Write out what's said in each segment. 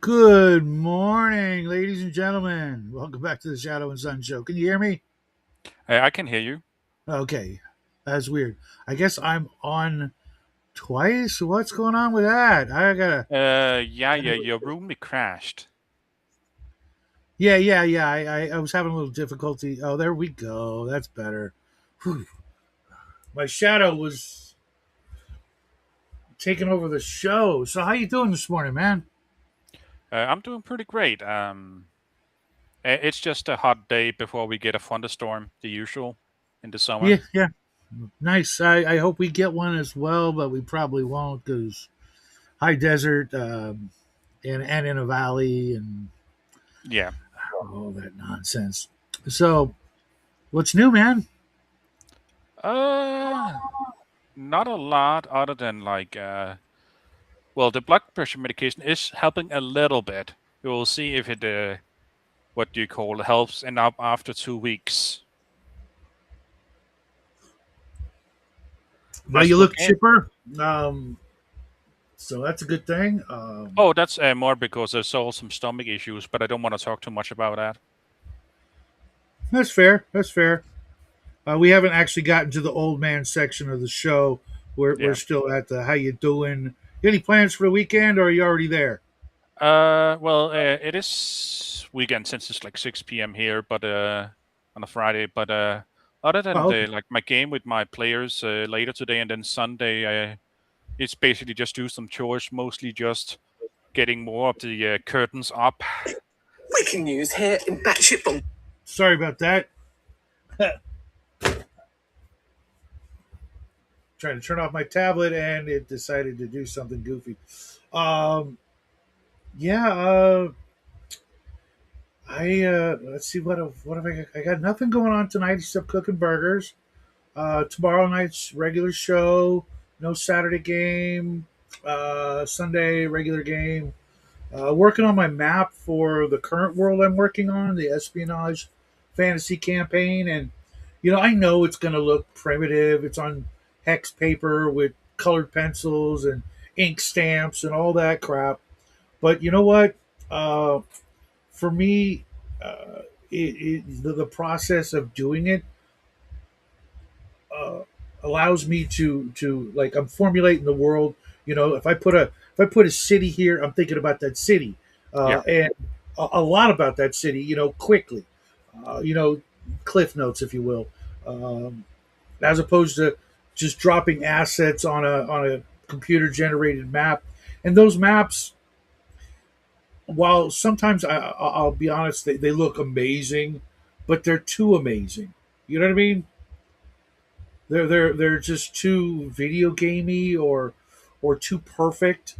Good morning, ladies and gentlemen. Welcome back to the Shadow and Sun Show. Can you hear me? I can hear you. Okay, that's weird. I guess I'm on twice. What's going on with that? I gotta. Yeah, your room it crashed. Yeah. I was having a little difficulty. Oh, there we go. That's better. Whew. My shadow was taking over the show. So how you doing this morning, man? I'm doing pretty great. It's just a hot day before we get a thunderstorm, the usual in the summer. Yeah. Nice. I hope we get one as well, but we probably won't because high desert and in a valley and Yeah. all that nonsense. So, what's new, man? Uh, Not a lot other than well, the blood pressure medication is helping a little bit. We will see if it, what do you call it, helps enough after 2 weeks. Now As you for look game, chipper, so that's a good thing. oh, that's more because there's also some stomach issues, but I don't want to talk too much about that. That's fair. That's fair. We haven't actually gotten to the old man section of the show. We're Yeah. still at the how you doing. Any plans for the weekend, or are you already there? Well, it is weekend since it's like 6 p.m. here, but on a Friday. But other than Oh, the okay. like my game with my players later today and then Sunday, it's basically just do some chores, mostly just getting more of the curtains up. Breaking news here in Batshit Bomb. Sorry about that. Trying to turn off my tablet, and it decided to do something goofy. Um, yeah. I let's see what have I got? I got nothing going on tonight except cooking burgers. Tomorrow night's regular show. No Saturday game. Sunday regular game. Working on my map for the current world I'm working on, the espionage fantasy campaign, and I know it's going to look primitive. It's on hex paper with colored pencils and ink stamps and all that crap. But you know what? Uh, for me, the process of doing it uh, allows me to like I'm formulating the world. If I put a city here, I'm thinking about that city Yeah. and a lot about that city. Quickly. Uh, you know, cliff notes, if you will, as opposed to just dropping assets on a computer generated map. And those maps, while sometimes I'll be honest, they look amazing, but they're too amazing. You know what I mean? They're just too video gamey or too perfect.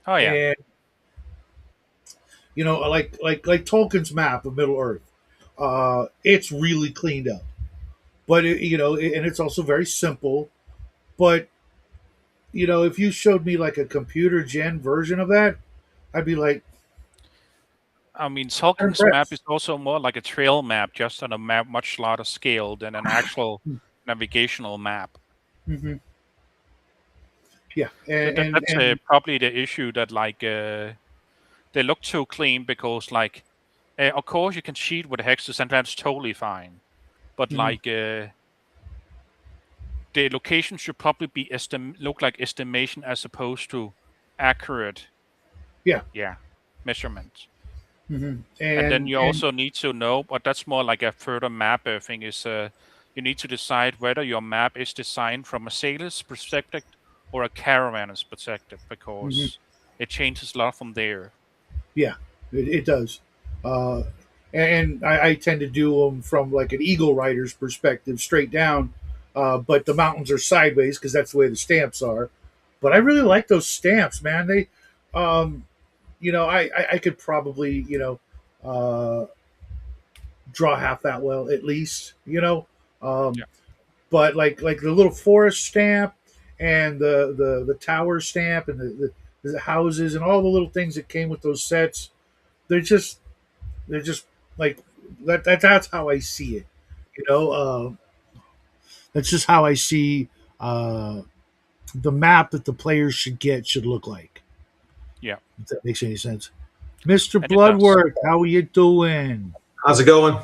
Oh yeah. And like Tolkien's map of Middle Earth, it's really cleaned up. But and it's also very simple. But if you showed me like a computer gen version of that, I'd be like, I mean, I'm Tolkien's map impressed. is also more like a trail map, just on a map much larger scale than an actual navigational map. Hmm. Yeah, So and and, that's and probably the issue that they look too clean because of course you can cheat with hexes and that's totally fine. But mhm. the location should probably be look like estimation as opposed to accurate, Yeah, yeah, measurement. And then you and also need to know, but that's more like a further map thing is you need to decide whether your map is designed from a sailor's perspective or a caravanner's perspective mhm. because it changes a lot from there. Yeah, it does. Uh, and I tend to do them from like an eagle rider's perspective, straight down. But the mountains are sideways because that's the way the stamps are. But I really like those stamps, man. Um, I could probably, draw half that well at least. Um, Yeah. but like the little forest stamp and the tower stamp and the houses and all the little things that came with those sets, they're just they're just like that's how I see it. You know, that's just how I see uh, the map that the players should look like. Yeah. If that makes any sense. Mr. And it does. Bloodworth, how are you doing? How's it going?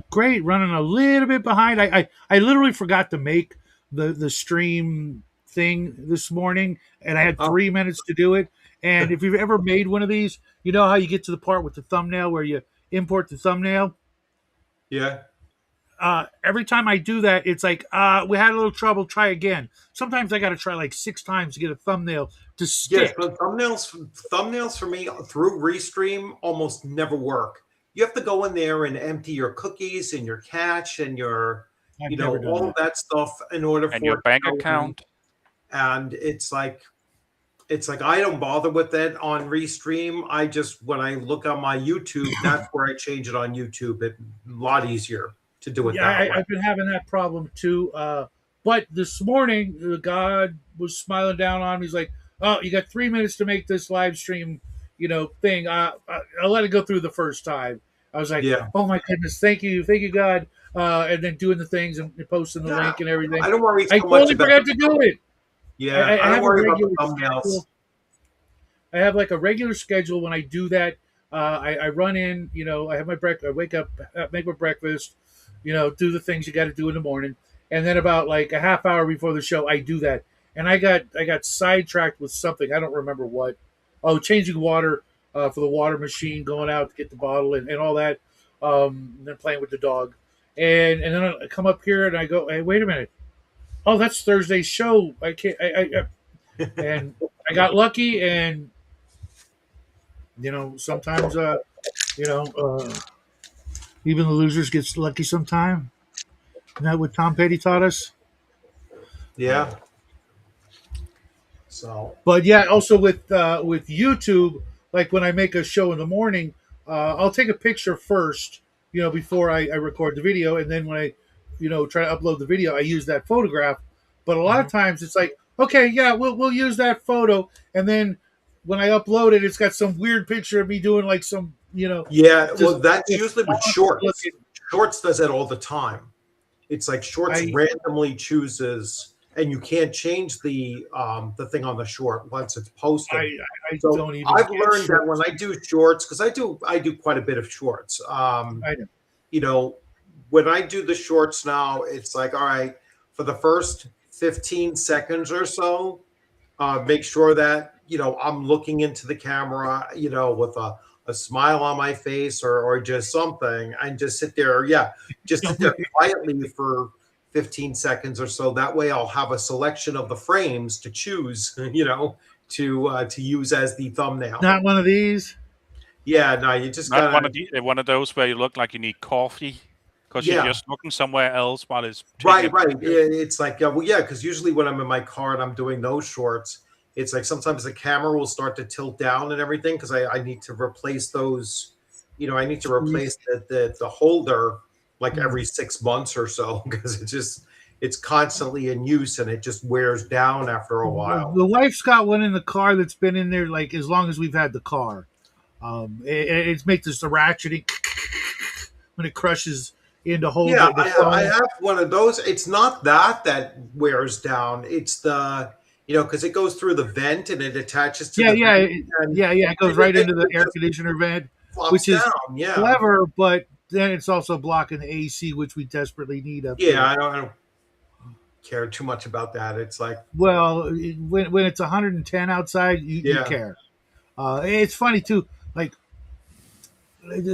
Great. Running a little bit behind. I literally forgot to make the stream thing this morning, and I had Oh, 3 minutes to do it. And if you've ever made one of these, you know how you get to the part with the thumbnail where you import the thumbnail. yeah. Every time I do that, it's like we had a little trouble. Try again. Sometimes I got to try like 6 times to get a thumbnail to Yes, stick. but thumbnails for me through Restream almost never work. You have to go in there and empty your cookies and your cache and your, I've never done all of that. that stuff in order And for your it bank to go in. account. And it's like I don't bother with it on Restream. I just when I look on my YouTube, that's where I change it on YouTube. It's a lot easier to do it Yeah, that way. I've been having that problem too. But this morning, God was smiling down on me. He's like, "Oh, you got 3 minutes to make this live stream, thing. I'll let it go through the first time." I was like, Yeah. "Oh my goodness, thank you, God!" And then doing the things and posting the Yeah. link and everything. I don't worry I so much totally about forgot to do it. yeah, I I don't have a worry about the regular thumbnails. schedule. I have like a regular schedule when I do that. I run in, I have my breakfast. I wake up, make my breakfast, do the things you got to do in the morning, and then about like a half hour before the show, I do that. And I got sidetracked with something. I don't remember what. Oh, changing water for the water machine, going out to get the bottle and all that, and then playing with the dog, and then I come up here and I go, hey, wait a minute. Oh, that's Thursday's show. I can't. And I got lucky, and sometimes you know uh, even the losers get lucky sometime. Isn't that what Tom Petty taught us? Yeah. So But yeah, also with YouTube, like when I make a show in the morning, I'll take a picture first, before I record the video, and then when I, try to upload the video, I use that photograph. But a lot of mhm. times it's like, okay, yeah, we'll use that photo, and then when I upload it, it's got some weird picture of me doing like some, Yeah, just well, that's just usually with awesome Shorts. looking. Shorts does that all the time. It's like Shorts I randomly chooses, and you can't change the thing on the short once it's posted. I I So don't even I've get learned that when shorts. I do Shorts, because I do quite a bit of Shorts. I know. You know, when I do the Shorts now, it's like, all right, for the first 15 seconds or so, make sure that I'm looking into the camera, with a smile on my face or just something, and just sit there. Yeah, just sit there quietly for 15 seconds or so. That way, I'll have a selection of the frames to choose, to use as the thumbnail. Not one of these. Yeah, no, you just Not gotta. one of those where you look like you need coffee because you're Yeah, just looking somewhere else while it's taking a right, right. picture. It's like, well, yeah, because usually when I'm in my car and I'm doing those Shorts, it's like sometimes the camera will start to tilt down and everything because I need to replace those. I need to replace the holder like Hmm. every 6 months or so because it's constantly in use and it just wears down after a while. The wife's got one in the car that's been in there like as long as we've had the car. It's makes this the ratcheting when it crushes in to hold Yeah, the I phone. have one of those. It's not that wears down. It's because it goes through the vent and it attaches to Yeah, the yeah, vent and yeah. It goes right it into the air just conditioner vent, flops which is down. Yeah. clever, but then it's also blocking the AC, which we desperately need up Yeah, here. I don't care too much about that. It's like, Well, when it's 110 outside, you yeah. care. It's funny too. Like,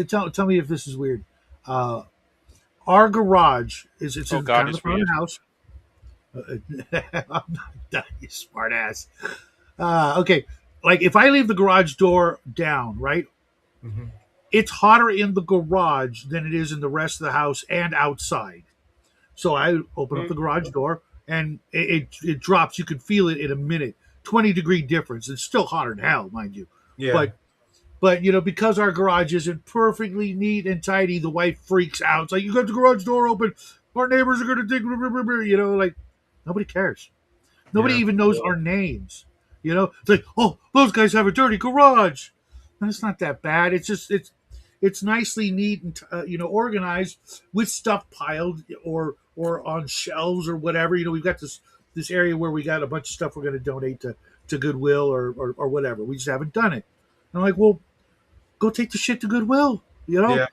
tell me if this is weird. Uh, our garage is it's Oh in God, kind of the it's front of weird. the house. I'm not done, you smart ass. Okay, like if I leave the garage door down, right? Mhm. It's hotter in the garage than it is in the rest of the house and outside. So I open up the Mhm. garage door and it drops. You can feel it in a minute. 20-degree difference. It's still hotter than hell, mind you. Yeah. But because our garage isn't perfectly neat and tidy, the wife freaks out. It's like, you got the garage door open. Our neighbors are gonna think, like nobody cares. Nobody Yeah. even knows our names. It's like, oh, those guys have a dirty garage. And it's not that bad. It's nicely neat and organized with stuff piled or on shelves or whatever. We've got this area where we got a bunch of stuff we're going to donate to Goodwill or whatever. We just haven't done it. I'm like, well, go take the shit to Goodwill. You know,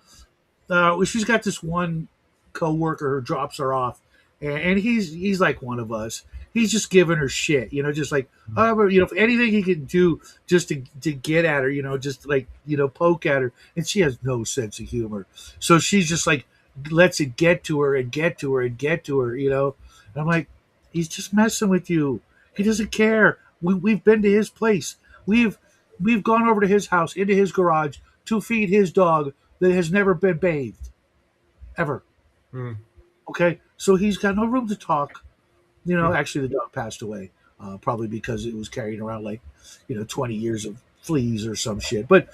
Yeah. she's got this one coworker who drops her off, and he's like one of us. He's just giving her shit, just like, if anything he can do just to get at her, just like poke at her, and she has no sense of humor, so she's just like lets it get to her and get to her and get to her, And I'm like, he's just messing with you. He doesn't care. We've been to his place. We've gone over to his house, into his garage to feed his dog that has never been bathed, ever. Hmm. Okay, so he's got no room to talk. Actually, the dog passed away, probably because it was carrying around like, 20 years of fleas or some shit. But,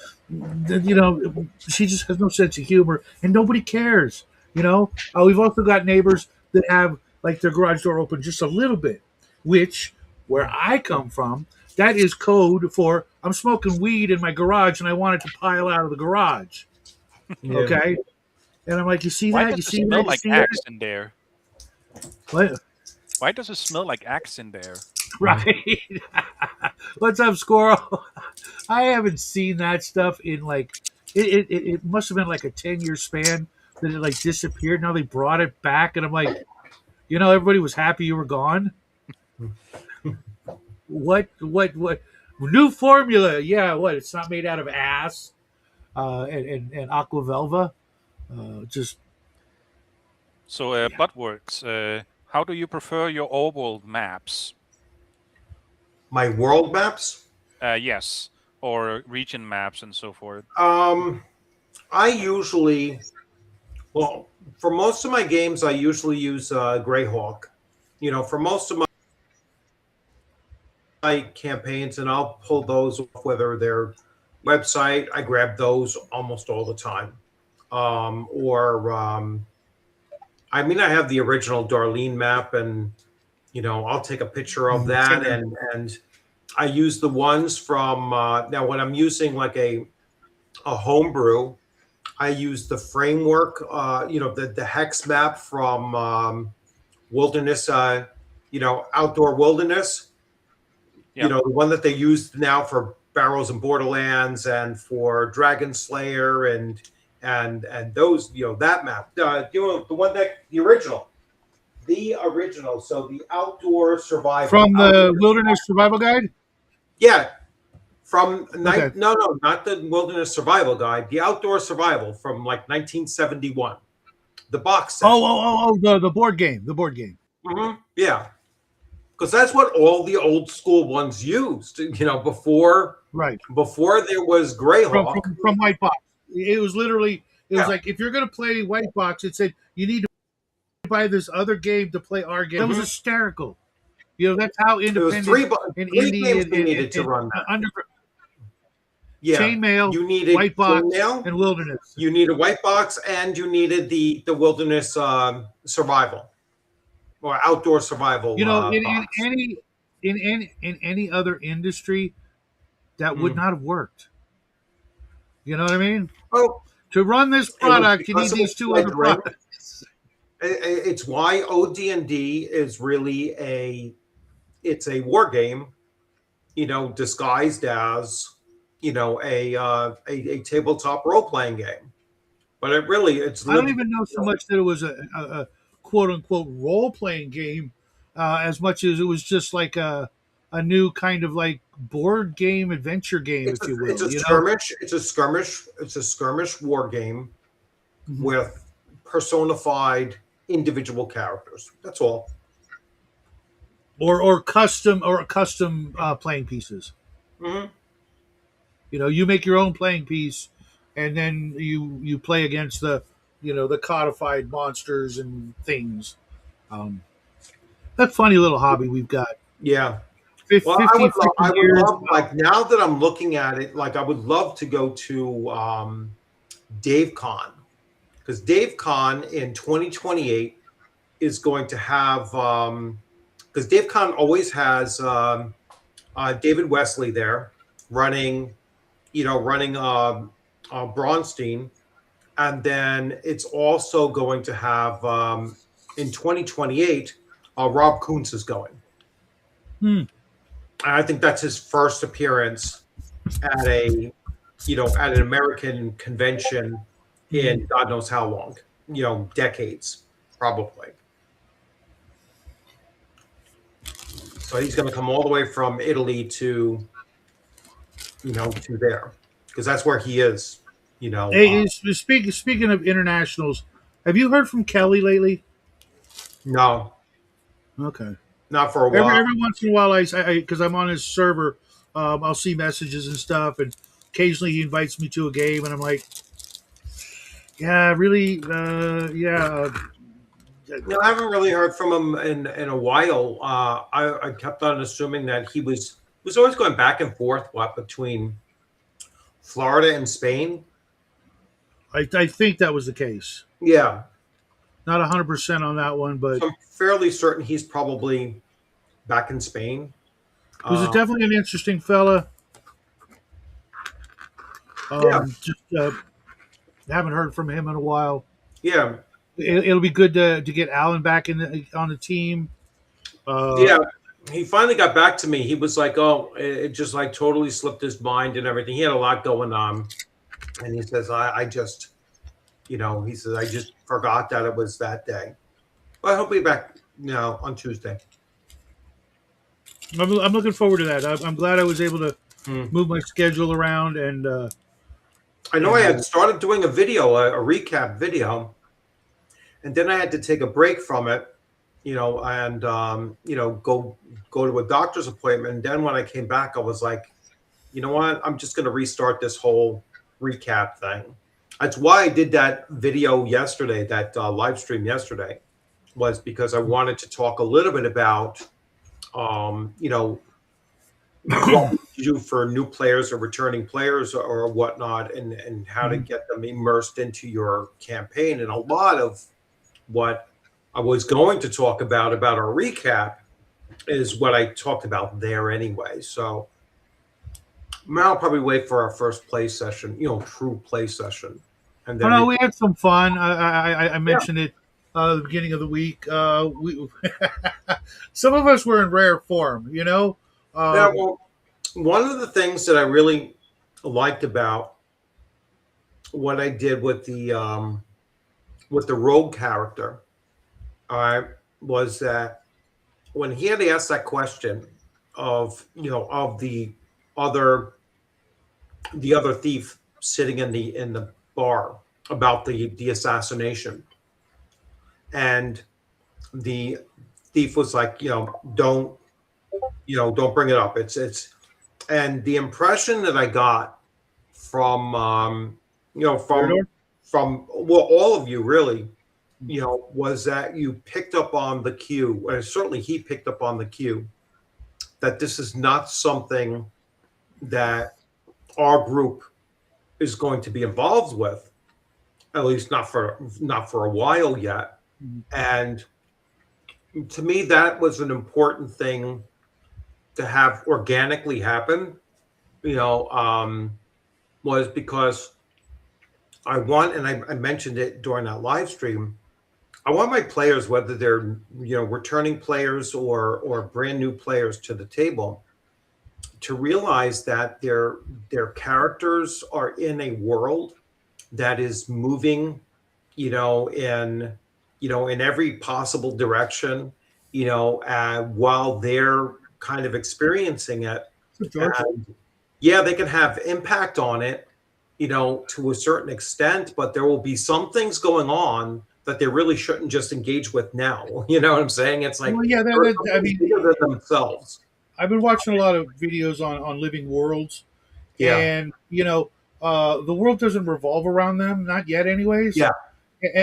she just has no sense of humor, and nobody cares. We've also got neighbors that have like their garage door open just a little bit, which, where I come from, that is code for I'm smoking weed in my garage and I want it to pile out of the garage. Yeah. Okay, and I'm like, you see Why that? does You it see that? smell You like see axe that? in there? What? Why does it smell like axe in there? Right. What's up, squirrel? I haven't seen that stuff in like it must have been like a 10-year span that it like disappeared. Now they brought it back, and I'm like, everybody was happy you were gone. What new formula? Yeah, what? It's not made out of ass and aqua velva. Just So, Bloodworks, how do you prefer your overworld maps? My world maps. Yes, or region maps and so forth. I usually, well, for most of my games, I usually use Greyhawk. For most of my campaigns, and I'll pull those off, whether they're website, I grab those almost all the time. I mean, I have the original Darlene map, and I'll take a picture of that, and I use the ones from now when I'm using like a homebrew. I use the framework, the hex map from Wilderness, Outdoor Wilderness. Yep. The one that they use now for Barrows and Borderlands and for Dragon Slayer and those, that map. The one that the original. So the Outdoor Survival from the Wilderness Survival Guide. Yeah, from Okay. no, not the Wilderness Survival Guide. The Outdoor Survival from like 1971. The box set. The board game. The board game. Mm-hmm. Yeah, because that's what all the old school ones used. Before Right. there was Greyhawk. From White Box. It was literally. It was Yeah. like, if you're going to play White Box, it said you need to buy this other game to play our game. That was hysterical. That's how It was independent three and indie games and, you needed to run. Yeah, Chainmail, you needed White Box, Chainmail, and Wilderness. you needed White Box, and you needed the Wilderness Survival or Outdoor Survival. Box. In any other industry, that would not have worked. You know what I mean? Oh, To run this it was product, you need because it these was two other fledgling. products. It's why OD&D is really it's a war game, disguised as a tabletop role playing game. But it's. I don't even know so much that it was a quote unquote role playing game, as much as it was just like a new kind of like board game adventure game, if you will. It's a skirmish. It's a skirmish. It's a skirmish war game with personified individual characters. That's all. Or custom playing pieces. Mm-hmm. You make your own playing piece, and then you play against the codified monsters and things. That funny little hobby we've got. Yeah. 50, Well, I would years. love, like, now that I'm looking at it, like, I would love to go to Dave Con, because Dave Con in 2028 is going to have, because Dave Con always has David Wesley there running Braunstein, and then it's also going to have in 2028 Rob Kuntz is going. And I think that's his first appearance at a at an American convention in God knows how long, decades probably. So he's going to come all the way from Italy to there, because that's where he is. Hey, speaking of internationals, have you heard from Kelly lately? No, Okay. not for a Every while. every once in a while, I because I'm on his server, I'll see messages and stuff, and occasionally he invites me to a game, and I'm like, yeah, really, yeah. No, I haven't really heard from him in a while. I kept on assuming that he was always going back and forth between Florida and Spain. I think that was the case. Yeah, Not 100% on that one, but so I'm fairly certain he's probably back in Spain. he was Uh, definitely an interesting fella. yeah, Just haven't heard from him in a while. yeah, It'll be good to get Allen back on the team. yeah. He finally got back to me. He was like, "Oh, it just like totally slipped his mind and everything." He had a lot going on, and he says, "I just, he says I just forgot that it was that day." Well, I hope he'll be back, on Tuesday. I'm looking forward to that. I'm glad I was able to Hmm. move my schedule around and I know I had started doing a video, a recap video, and then I had to take a break from it, and go to a doctor's appointment. And then when I came back, I was like, you know what? I'm just going to restart this whole recap thing. That's why I did that video yesterday, that live stream yesterday, was because I wanted to talk a little bit about, what we do for new players or returning players or whatnot, and how to get them immersed into your campaign. And a lot of what I was going to talk about our recap is what I talked about there anyway. So I'll probably wait for our first play session, true play session. And oh then no, we had some fun. I yeah, mentioned it at the beginning of the week. We some of us were in rare form, yeah, Um, well, one of the things that I really liked about what I did with the rogue character, was that when he had asked that question of of other the other thief sitting in the bar about the assassination, and the thief was like, don't bring it up. It's and the impression that I got from you know from Theodore? from well, all of you really, was that you picked up on the cue, and certainly he picked up on the cue, that this is not something that our group is going to be involved with, at least not for a while yet. And to me, that was an important thing to have organically happen. Was because I want, and I mentioned it during that live stream. I want my players, whether they're returning players or brand new players to the table, to realize that their characters are in a world that is moving, in in every possible direction, while they're kind of experiencing it. George? And yeah, they can have impact on it, to a certain extent, but there will be some things going on that they really shouldn't just engage with now. You know what I'm saying? It's like Well, yeah, there are I something mean, bigger than themselves. I've been watching a lot of videos on living worlds, Yeah, and the world doesn't revolve around them, not yet, anyways. yeah,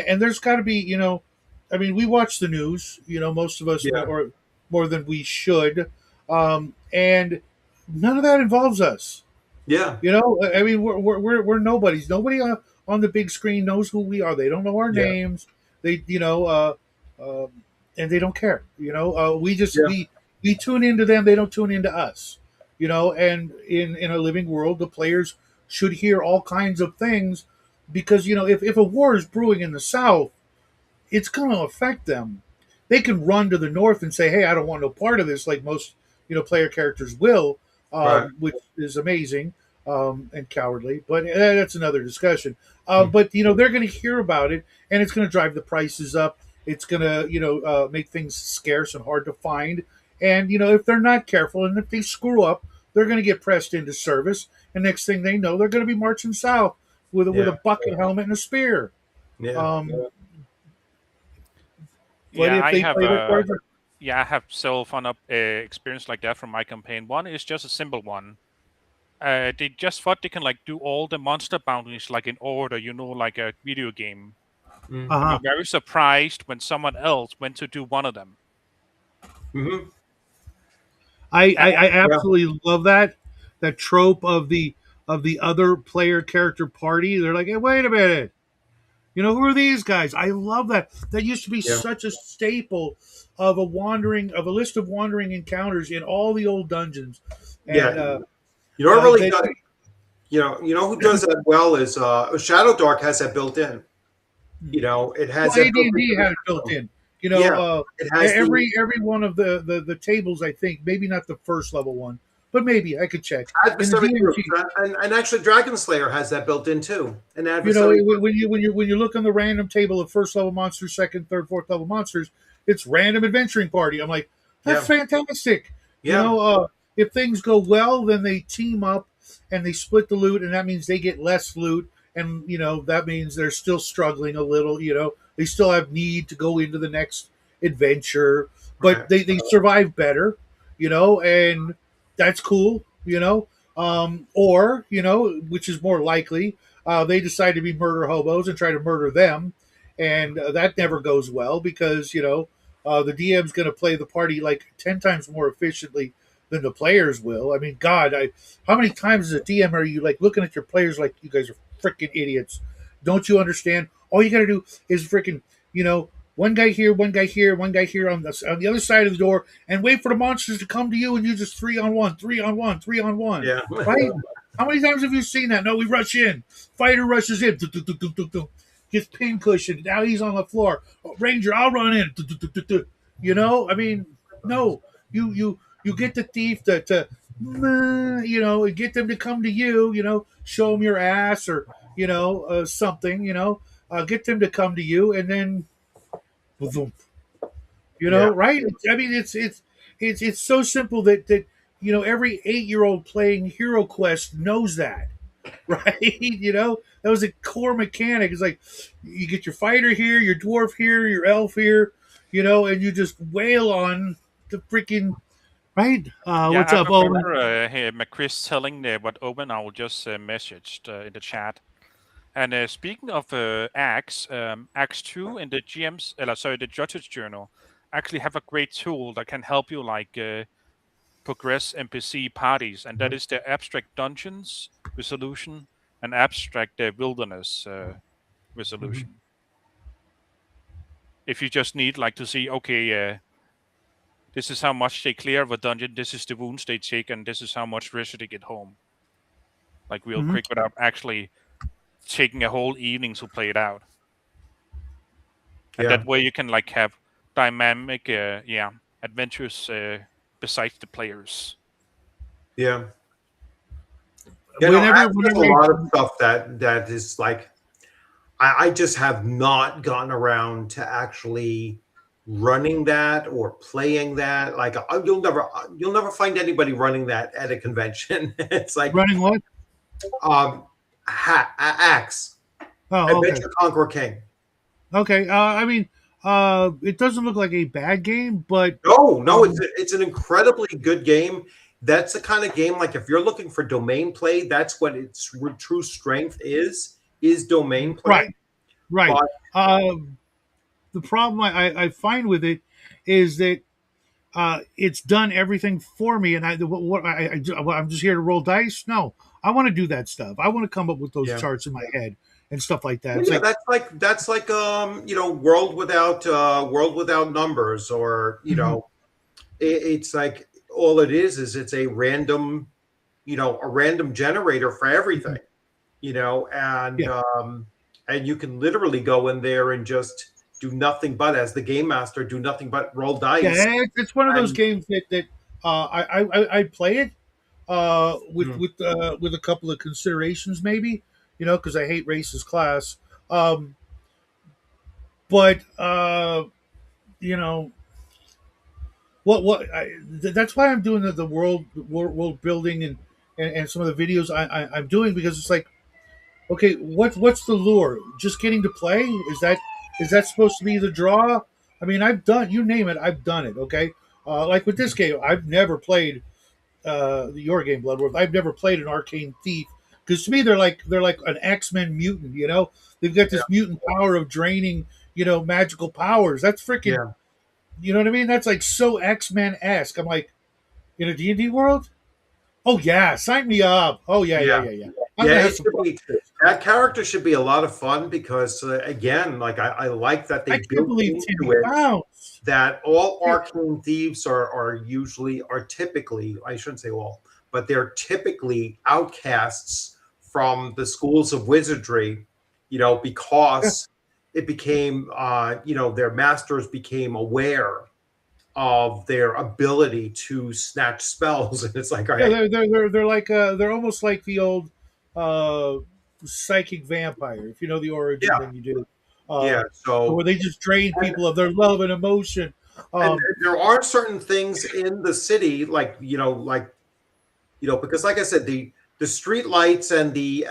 And there's got to be, I mean, we watch the news, most of us yeah, or more than we should, and none of that involves us. yeah, I mean, we're nobodies. Nobody on the big screen knows who we are. They don't know our yeah, names. They, and they don't care. We just yeah, we tune into them. They don't tune into us. And in a living world, the players should hear all kinds of things because if a war is brewing in the South, it's going to affect them. They can run to the North and say, "Hey, I don't want no part of this," like most player characters will, right, which is amazing. and cowardly. But that's another discussion. Hmm. But they're going to hear about it, and it's going to drive the prices up. It's going to make things scarce and hard to find. And if they're not careful and if they screw up, they're going to get pressed into service. And next thing they know, they're going to be marching south with a Yeah. bucket helmet and a spear. Yeah. Um, but Yeah, if I they have play their cards, yeah, I have several fun up experience like that from my campaign. One is just a simple one. They just thought they can like do all the monster bounties like in order, like a video game, Mm. and were uh-huh. very surprised when someone else went to do one of them. Hmm. I Yeah. absolutely love that trope of the other player character party. They're like, hey, wait a minute. Who are these guys? I love that. That used to be Yeah. such a staple of a list of wandering encounters in all the old dungeons. And Yeah. You know, what really they does. Who does that well is Shadow Dark has that built in. It has well, that built AD&D into had it the built system. in. Yeah, it has the Every one of the tables, I think, maybe not the first level one, but maybe I could check in the adversary groups, DMG. and actually Dragon Slayer has that built in too. An You know, adversary group. when you look on the random table of first level monsters, second, third, fourth level monsters, it's random adventuring party. I'm like, that's Yeah, fantastic. yeah, If things go well, then they team up and they split the loot, and that means they get less loot, and that means they're still struggling a little. They still have need to go into the next adventure, but right. they survive better. And that's cool. Or which is more likely, they decide to be murder hobos and try to murder them, and that never goes well because the DM's going to play the party like 10 times more efficiently than the players will. I mean, God, how many times as a DM are you like looking at your players like you guys are freaking idiots? Don't you understand? All you got to do is freaking one guy here, one guy here, one guy here on the other side of the door, and wait for the monsters to come to you and you just 3-on-1, 3-on-1, 3-on-1, Yeah, right? How many times have you seen that? No, we rush in. Fighter rushes in. Gets pin cushioned. Now he's on the floor. Oh, Ranger, I'll run in. I mean, no. You get the thief to get them to come to you. Show them your ass or something. Get them to come to you, and then boom, yeah, right? I mean, it's so simple that every 8-year-old playing Hero Quest knows that, right? That was a core mechanic. It's like you get your fighter here, your dwarf here, your elf here, and you just wail on the freaking right. Yeah, What's I up, Owen? remember McChris telling what Owen I just messaged in the chat. And speaking of Axe, Axe 2 and the the Judge's Journal actually have a great tool that can help you like progress NPC parties, and that mhm, is the abstract dungeons resolution and abstract wilderness mhm, resolution. If you just need like to see, okay, this is how much they clear of a dungeon, this is the wounds they take, and this is how much risk they get home, like real Mm-hmm. quick without actually taking a whole evening to play it out. And yeah, that way you can like have dynamic, adventures besides the players. yeah. Whenever, Axe has a whenever, lot of stuff that is like I just have not gotten around to actually running that or playing that. Like you'll never find anybody running that at a convention. It's like running what? um, Axe Oh, okay, Adventure Conqueror King. okay. I mean, it doesn't look like a bad game, but No, no, it's um, it's an incredibly good game. That's the kind of game like if you're looking for domain play, that's what its true strength is domain right, play. right. But Uh, the problem I find with it is that it's done everything for me, and I'm just here to roll dice. No, I want to do that stuff. I want to come up with those yeah. charts in my head and stuff like that. Well, It's yeah, like, that's like world without numbers, or mhm, it's like all it is it's a random generator for everything, mhm, you know, and yeah, um, and you can literally go in there and just do nothing but as the game master do nothing but roll yeah. dice It's one of those and games that I play it, Mm. with a couple of considerations, maybe, because I hate racist class. Um, but you know, that's why I'm doing the world building and some of the videos I'm doing, because it's like, okay, what's the lure? Just getting to play? Is that supposed to be the draw? I mean, I've done, you name it, I've done it. Okay, like with this game, I've never played your game, Bloodworth. I've never played an arcane thief, because to me they're like an X-Men mutant. They've got Yeah. this mutant power of draining magical powers. That's freaking, Yeah. you know what I mean? That's like so X-Men esque. I'm like, in a D&D world. Oh yeah, sign me up. Oh yeah, yeah, Yeah. yeah, yeah. I'm Yeah, gonna have it some should fun be. with this. That character should be a lot of fun because, again, like I like that they I can't built believe into Timmy it bounced. that all arcane thieves are typically, I shouldn't say all, but they're typically outcasts from the schools of wizardry, Yeah, because it became, their masters became aware of their ability to snatch spells, and it's like, all yeah. right, They're like they're almost like the old uh, psychic vampire. If you know the origin, yeah, then you do. yeah. Where So, they just drain and people of their love and emotion. and Um, there are certain things in the city, like, because like I said, the street lights and the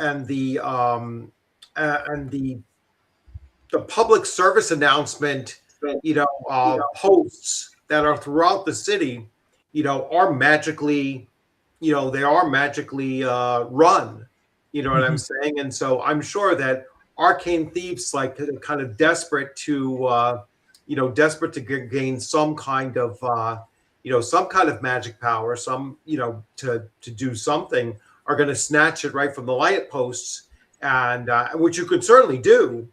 public service announcement, posts that are throughout the city, are magically, they are magically run. You know what I'm mhm. saying? And so I'm sure that arcane thieves, like, kind of desperate to gain some kind of magic power, to do something, are going to snatch it right from the light posts, and which you could certainly do,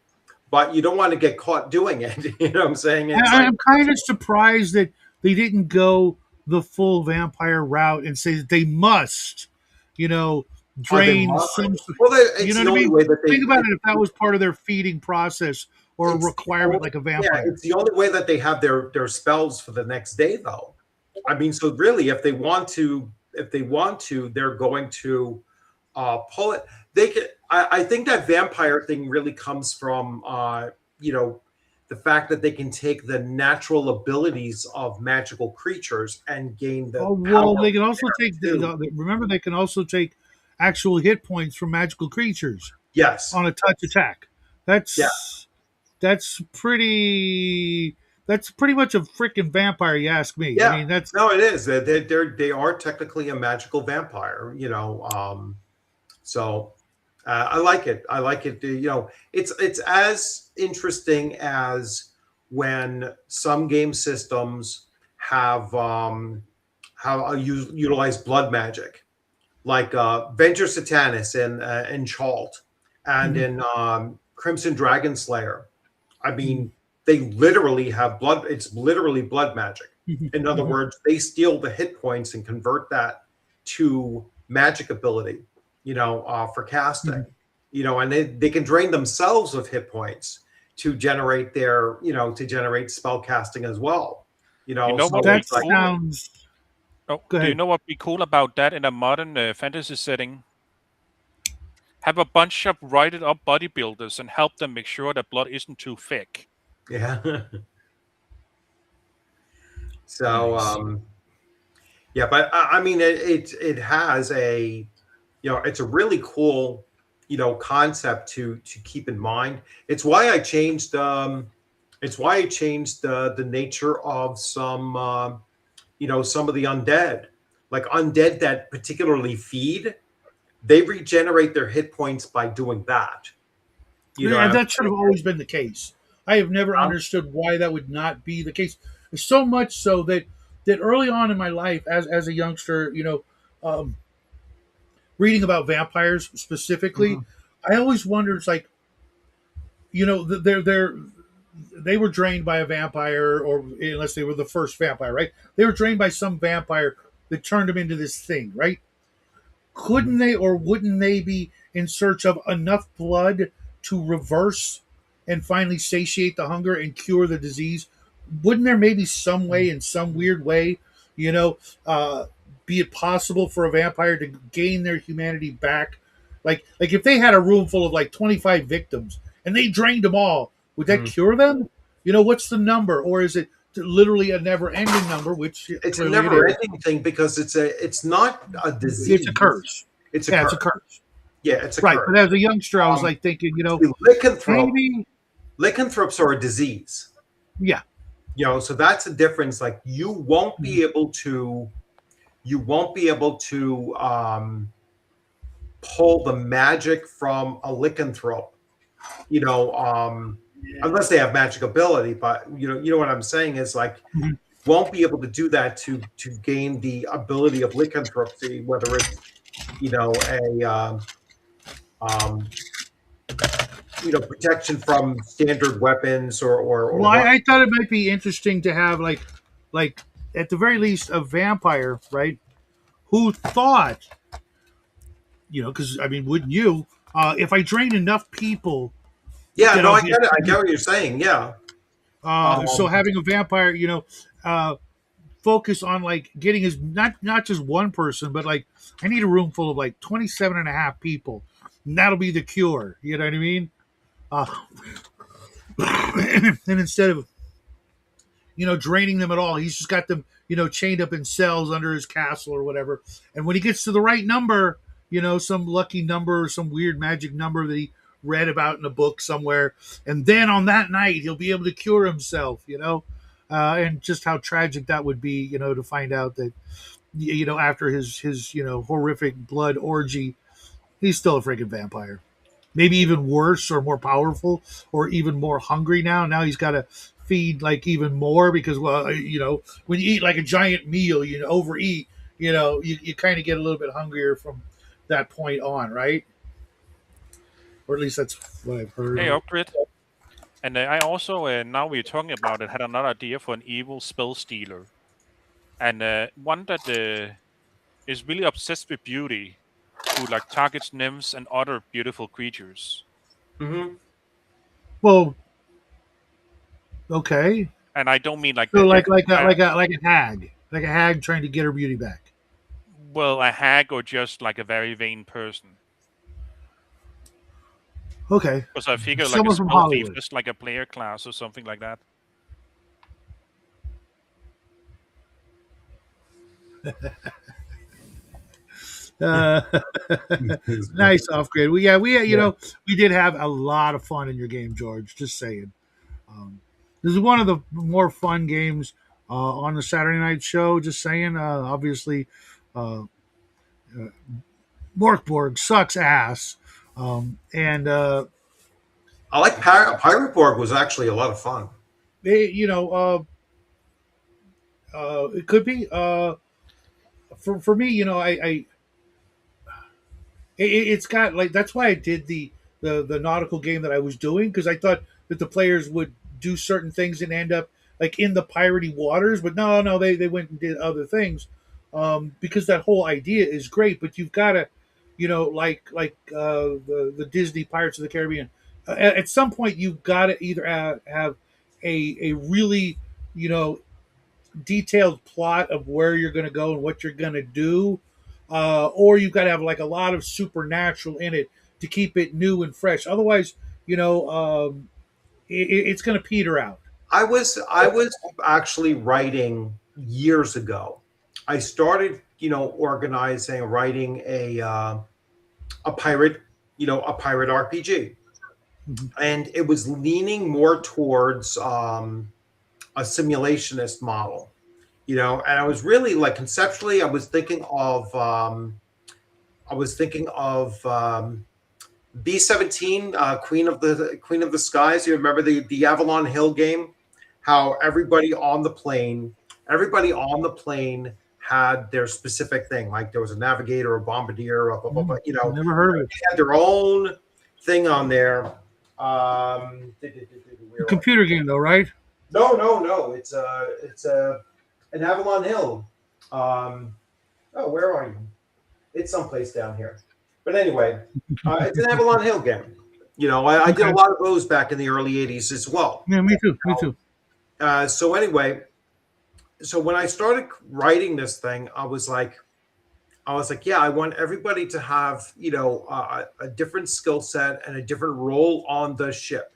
but you don't want to get caught doing it. You know what I'm saying? It's like, I'm kind of surprised that they didn't go the full vampire route and say that they must, you know, they drain must. some. Well, You it's know the what I only mean? way that Think about it. If that was part of their feeding process or a it's the requirement, only, like a yeah, vampire. it's the only way that they have their spells for the next day, though. I mean, so really, if they want to, they're going to pull it. They can. I think that vampire thing really comes from, you know, the fact that they can take the natural abilities of magical creatures and gain the Oh power well, they can also take. too. Remember, they can also take actual hit points from magical creatures Yes. on a touch attack. Yeah. That's pretty. That's pretty much a freaking vampire, you ask me. I Yeah. mean, that's No, it is. They are technically a magical vampire. So I like it. I like it. It's as interesting as when some game systems have utilize blood magic, like Venture Satanis in Chalt and Mhm, in Crimson Dragon Slayer. I mhm, mean, they literally have blood. It's literally blood magic. mhm, In other mhm, words, they steal the hit points and convert that to magic ability, for casting, mhm. and they can drain themselves of hit points to generate to generate spell casting as well. You know So what be That it's like, cool? sounds. Oh, Go do you ahead. know what be cool about that in a modern fantasy setting? Have a bunch of roided up bodybuilders and help them make sure that blood isn't too thick. yeah. So, Nice. yeah, but I mean, it has it's a really cool, concept to keep in mind. It's why I changed the nature of some of the undead, like undead that particularly feed. They regenerate their hit points by doing that. You know what Yeah, I'm that should have saying? always been the case. I have never Huh? understood why that would not be the case. So much so that early on in my life, as a youngster, um, reading about vampires specifically, Mhm. I always wondered, it's like, they were drained by a vampire, or unless they were the first vampire, right? They were drained by some vampire that turned them into this thing, right? Couldn't they, or wouldn't they be in search of enough blood to reverse and finally satiate the hunger and cure the disease? Wouldn't there maybe some way, in some weird way, you know, uh, be it possible for a vampire to gain their humanity back? Like if they had a room full of like 25 victims and they drained them all, would that cure them? What's the number, or is it literally a never-ending number? Which It's a clearly it is. never-ending thing because it's not a disease. It's a curse. It's a Yeah, curse. it's a curse. Yeah, it's a Right, curse. but as a youngster, I was like thinking, maybe, lycanthropes are a disease. yeah, So that's a difference. Like you won't be able to pull the magic from a lycanthrope, unless they have magic ability. But you know what I'm saying is like won't be able to do that to gain the ability of lycanthropy, whether it's protection from standard weapons or well, I thought it might be interesting to have like at the very least a vampire, right? Who thought, because I mean, wouldn't you? If I drain enough people, yeah, then no, I'll I get it. I get what you're saying. Yeah. so having a vampire, focus on like getting his not just one person, but like I need a room full of like 27 and a half people, and that'll be the cure. You know what I mean? And instead of draining them at all, he's just got them chained up in cells under his castle or whatever. And when he gets to the right number, some lucky number or some weird magic number that he read about in a book somewhere, and then on that night he'll be able to cure himself. And just how tragic that would be, to find out that after his horrific blood orgy, he's still a freaking vampire. Maybe even worse or more powerful or even more hungry now. Now he's got to feed like even more because, well, when you eat like a giant meal, you overeat, you kind of get a little bit hungrier from that point on, right? Or at least that's what I've heard. Hey, Upgrade. And I also, now we're talking about it, had another idea for an evil spell stealer. And one that is really obsessed with beauty, who like targets nymphs and other beautiful creatures. Well, okay. And I don't mean like so like a hag trying to get her beauty back. Well, a hag or just like a very vain person. Okay. Because I figure Someone like a from spell thief, Hollywood. just like a player class or something like that. Nice Upgrade. We did have a lot of fun in your game, George. Just saying. This is one of the more fun games on the Saturday night show. Just saying. Obviously, Morkborg sucks ass, and I like Pirate Borg was actually a lot of fun. It could be for me. It's got like that's why I did the nautical game that I was doing, because I thought that the players would do certain things and end up like in the piratey waters, but no, they went and did other things, because that whole idea is great, but you've got to, the Disney Pirates of the Caribbean. At some point, you've got to either have a really detailed plot of where you're going to go and what you're going to do, or you've got to have like a lot of supernatural in it to keep it new and fresh. Otherwise, it's going to peter out. I was actually writing years ago. I started, organizing, writing a pirate, a pirate RPG, and it was leaning more towards a simulationist model, and I was really like conceptually, I was thinking of B-17, Queen of the Skies. You remember the Avalon Hill game? How everybody on the plane had their specific thing. Like there was a navigator, a bombardier, blah, blah, blah, Never heard of it. They had their own thing on there. Computer game though, right? No. It's an Avalon Hill. Where are you? It's someplace down here. But anyway, it's an Avalon Hill game. I did a lot of those back in the early 80s as well. Yeah, me too. So anyway, so when I started writing this thing, I was like, I was like, yeah, I want everybody to have, a different skill set and a different role on the ship.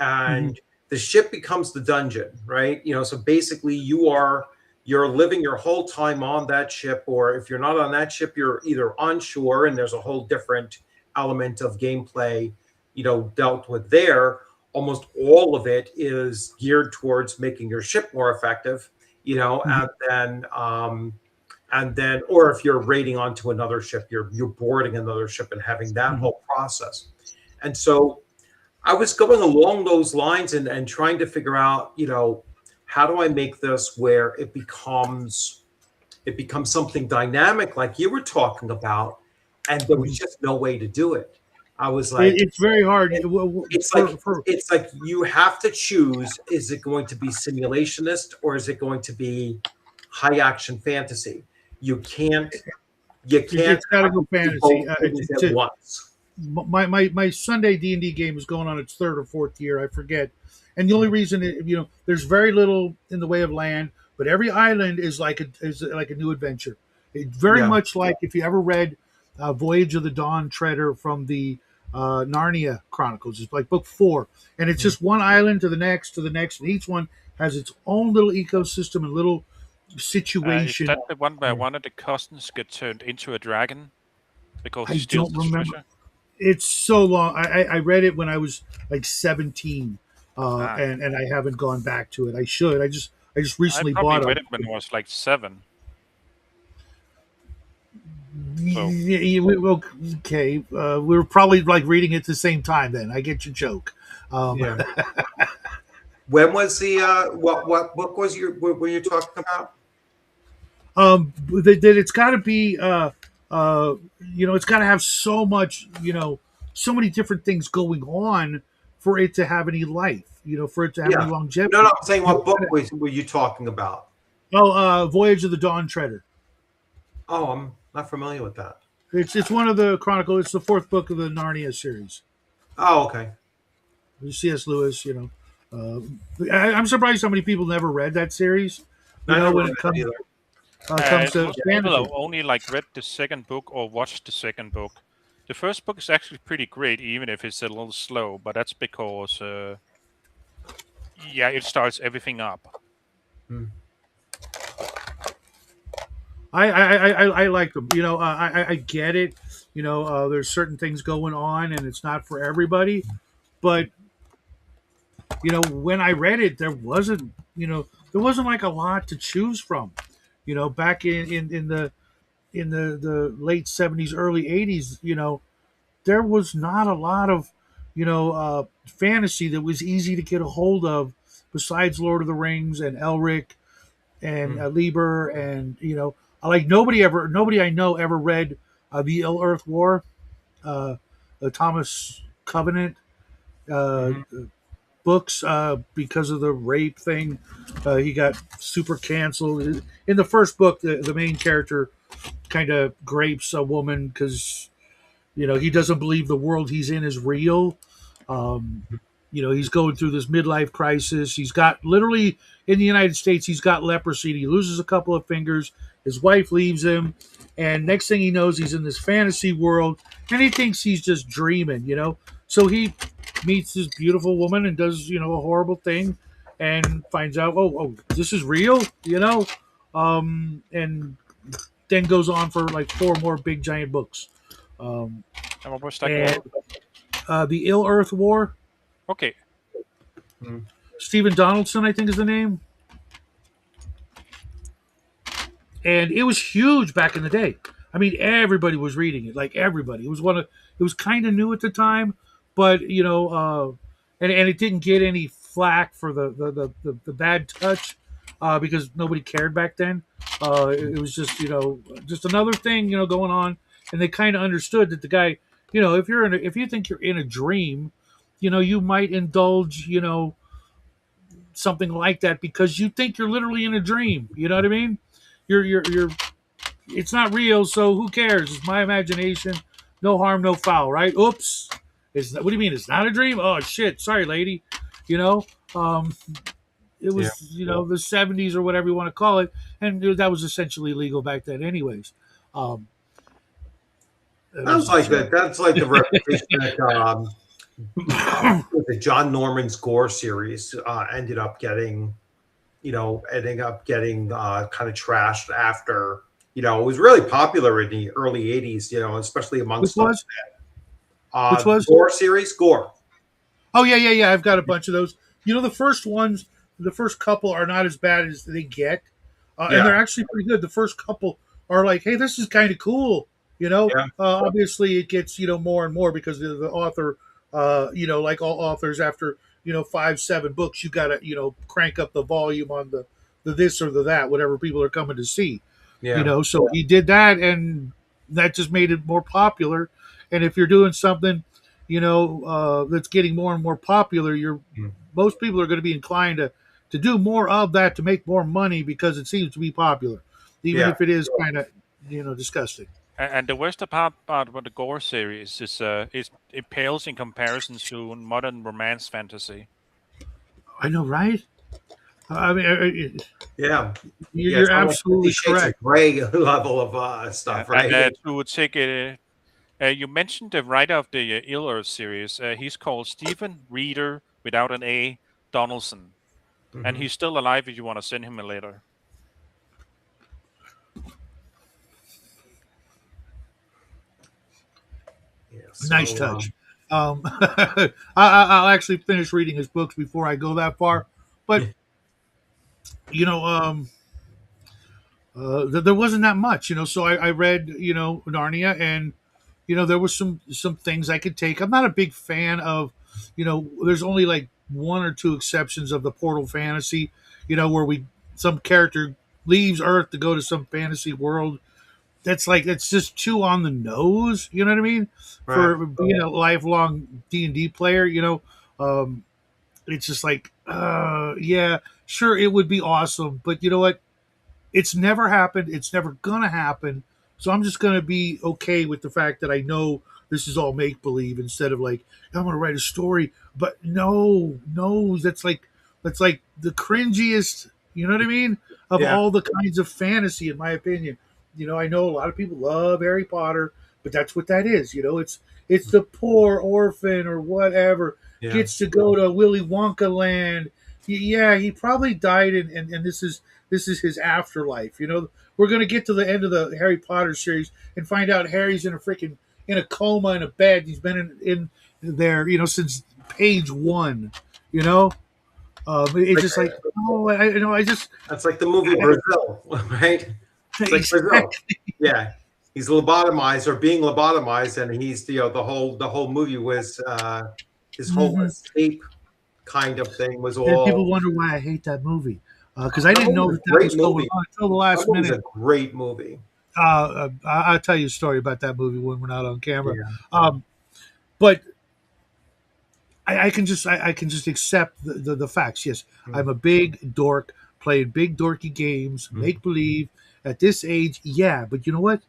Mhm. And the ship becomes the dungeon, right? So basically you're living your whole time on that ship, or if you're not on that ship, you're either on shore and there's a whole different element of gameplay, dealt with there. Almost all of it is geared towards making your ship more effective, Mhm. and then or if you're raiding onto another ship, you're boarding another ship and having that Mhm. whole process. And so I was going along those lines and trying to figure out, how do I make this where it becomes something dynamic like you were talking about, and there was Mhm. just no way to do it. I was like, It's very hard it's like for it's like you have to choose, is it going to be simulationist or is it going to be high action fantasy? You can't it's got to have go it be both fantasy. things at once. My Sunday D&D game is going on its third or fourth year, I forget. And the only reason there's very little in the way of land, but every island is like a new adventure. It's very Yeah. much like if you ever read Voyage of the Dawn Treader from the Narnia Chronicles. It's like book 4, and it's Mm. just one island to the next, and each one has its own little ecosystem and little Is situation. that the one where one of the cousins get turned into a dragon because he I steals don't his remember. treasure? It's so long. I read it when I was like 17, Ah, yeah. and I haven't gone back to it. I should. I just I recently probably bought read it when I was like 7. So Okay, we were probably like reading it at the same time. Then I get your joke. Um, Yeah. When was the what book was were you talking about? that it's got to be, it's got to have so much, so many different things going on for it to have any life. For it to have any Yeah. No, longevity. no, I'm saying You what book were you talking about? Voyage of the Dawn Treader. Oh, I'm not familiar with that. It's one of the Chronicle. It's the fourth book of the Narnia series. Oh, okay. C.S. Lewis. I'm surprised how many people never read that series. I never When read it it either. comes to most people fantasy. have only like read the second book or watched the second book. The first book is actually pretty great, even if it's a little slow. But that's because, yeah, it starts everything up. Hmm. I like them. I get it. There's certain things going on, and it's not for everybody. But when I read it, there wasn't like a lot to choose from. Back in the late '70s, early '80s, there was not a lot of fantasy that was easy to get a hold of besides Lord of the Rings and Elric and Hmm. Lieber, and like nobody I know ever read the Ill Earth War, the Thomas Covenant uh, Hmm. books, because of the rape thing. He got super canceled. In the first book, the main character kind of grapes a woman because he doesn't believe the world he's in is real. Um, he's going through this midlife crisis. He's got literally in the United States, he's got leprosy. He loses a couple of fingers. His wife leaves him, and next thing he knows, he's in this fantasy world, and he thinks he's just dreaming. So he meets this beautiful woman and does a horrible thing, and finds out, oh, this is real. And then goes on for like 4 more big giant books. Um, And what was that and called? the Ill Earth War. Okay. Hmm. Stephen Donaldson, I think, is the name. And it was huge back in the day. I mean, everybody was reading it, like everybody. It was kind of new at the time, but and it didn't get any flack for the bad touch, because nobody cared back then. It was just another thing going on, and they kind of understood that the guy, if you think you're in a dream, you might indulge something like that because you think you're literally in a dream. You know what I mean? You're it's not real, so who cares? It's my imagination. No harm, no foul, right? Oops. What do you mean? It's not a dream? Oh shit! Sorry, lady. You know, um, it Yeah. was the '70s or whatever you want to call it, and that was essentially legal back then, anyways. Um, Sounds like that. That's like the reputation that the John Norman's Gore series ended up getting, kind of trashed after, it was really popular in the early 80s, especially Which amongst was? Which was? Gore series, Gore. Oh yeah. I've got a bunch of those. The first ones, the first couple are not as bad as they get, and Yeah. they're actually pretty good. The first couple are like, hey, this is kind of cool. Yeah. Obviously it gets more and more because the author, like all authors, after 5-7 books, you got to crank up the volume on the this or the that, whatever people are coming to see. Yeah. So he did that, and that just made it more popular. And if you're doing something that's getting more and more popular, Mm. most people are going to be inclined to do more of that to make more money because it seems to be popular, even Yeah. if it is kind of disgusting. And the worst part about the Gore series is it pales in comparison to modern romance fantasy. I know, right? I mean, Yeah. Yeah. It's you're almost 50 absolutely Shades of correct. Grey level of Yeah, stuff, and right? to take it, you mentioned the writer of the Ill Earth series. He's called Stephen Reader without an A Donaldson, and Mhm. he's still alive. If you want to send him a letter. Yeah. Nice So, touch. I'll actually finish reading his books before I go that far, but you know, um, there wasn't that much, So I read, Narnia, and there was some things I could take. I'm not a big fan of, There's only like one or two exceptions of the portal fantasy, where some character leaves Earth to go to some fantasy world. That's just too on the nose. You know what I mean? right. For being a lifelong D&D player, it's just like, yeah, sure, it would be awesome, but you know what? It's never happened. It's never gonna happen. So I'm just gonna be okay with the fact that I know this is all make believe instead of like I'm gonna write a story. But no, that's like the cringiest. You know what I mean? Of Yeah. all the kinds of fantasy, in my opinion. I know a lot of people love Harry Potter, but that's what that is. It's the poor orphan or whatever Yeah. gets to go to Willy Wonka land. Yeah, he probably died, and this is his afterlife. We're gonna get to the end of the Harry Potter series and find out Harry's in a coma in a bed. He's been in there, since page one. You know, it's just like, oh, I just That's like the movie Brazil, right? It's like Brazil. Yeah. He's lobotomized or being lobotomized, and he's the whole movie was his whole Mhm. escape kind of thing was And people all. wonder why I hate that movie because I That didn't know movie's that a that great was going movie. on until the That last movie's a minute. great movie. I'll tell you a story about that movie when we're not on camera. Yeah. But I can just accept the facts. Yes, Mm. I'm a big dork playing big dorky games, Mm. make believe at this age. Yeah, but you know what?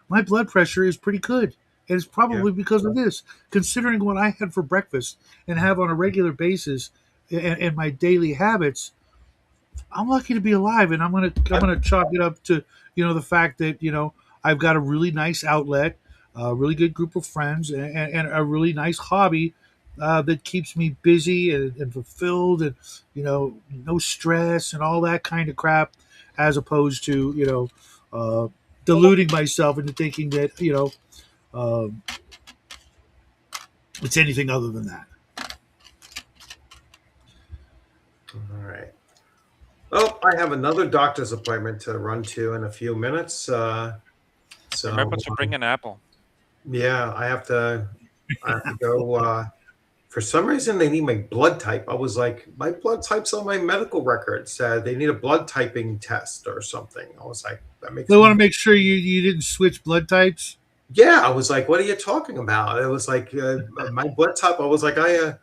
My blood pressure is pretty good, and it's Yeah. probably because of this. Considering what I had for breakfast and have on a regular basis, and my daily habits, I'm lucky to be alive, and I'm gonna chalk it up to the fact that I've got a really nice outlet, a really good group of friends, and a really nice hobby that keeps me busy and fulfilled, and no stress and all that kind of crap, as opposed to deluding myself into thinking that um, it's anything other than that. All right. Oh, I have another doctor's appointment to run to in a few minutes. So Remember to bring an apple. yeah, I have to go. For some reason, they need my blood type. I was like, my blood type's on my medical records. They need a blood typing test or something. I was like, that They makes want to me. make sure you didn't switch blood types. Yeah, I was like, what are you talking about? It was like my blood type. I was like, I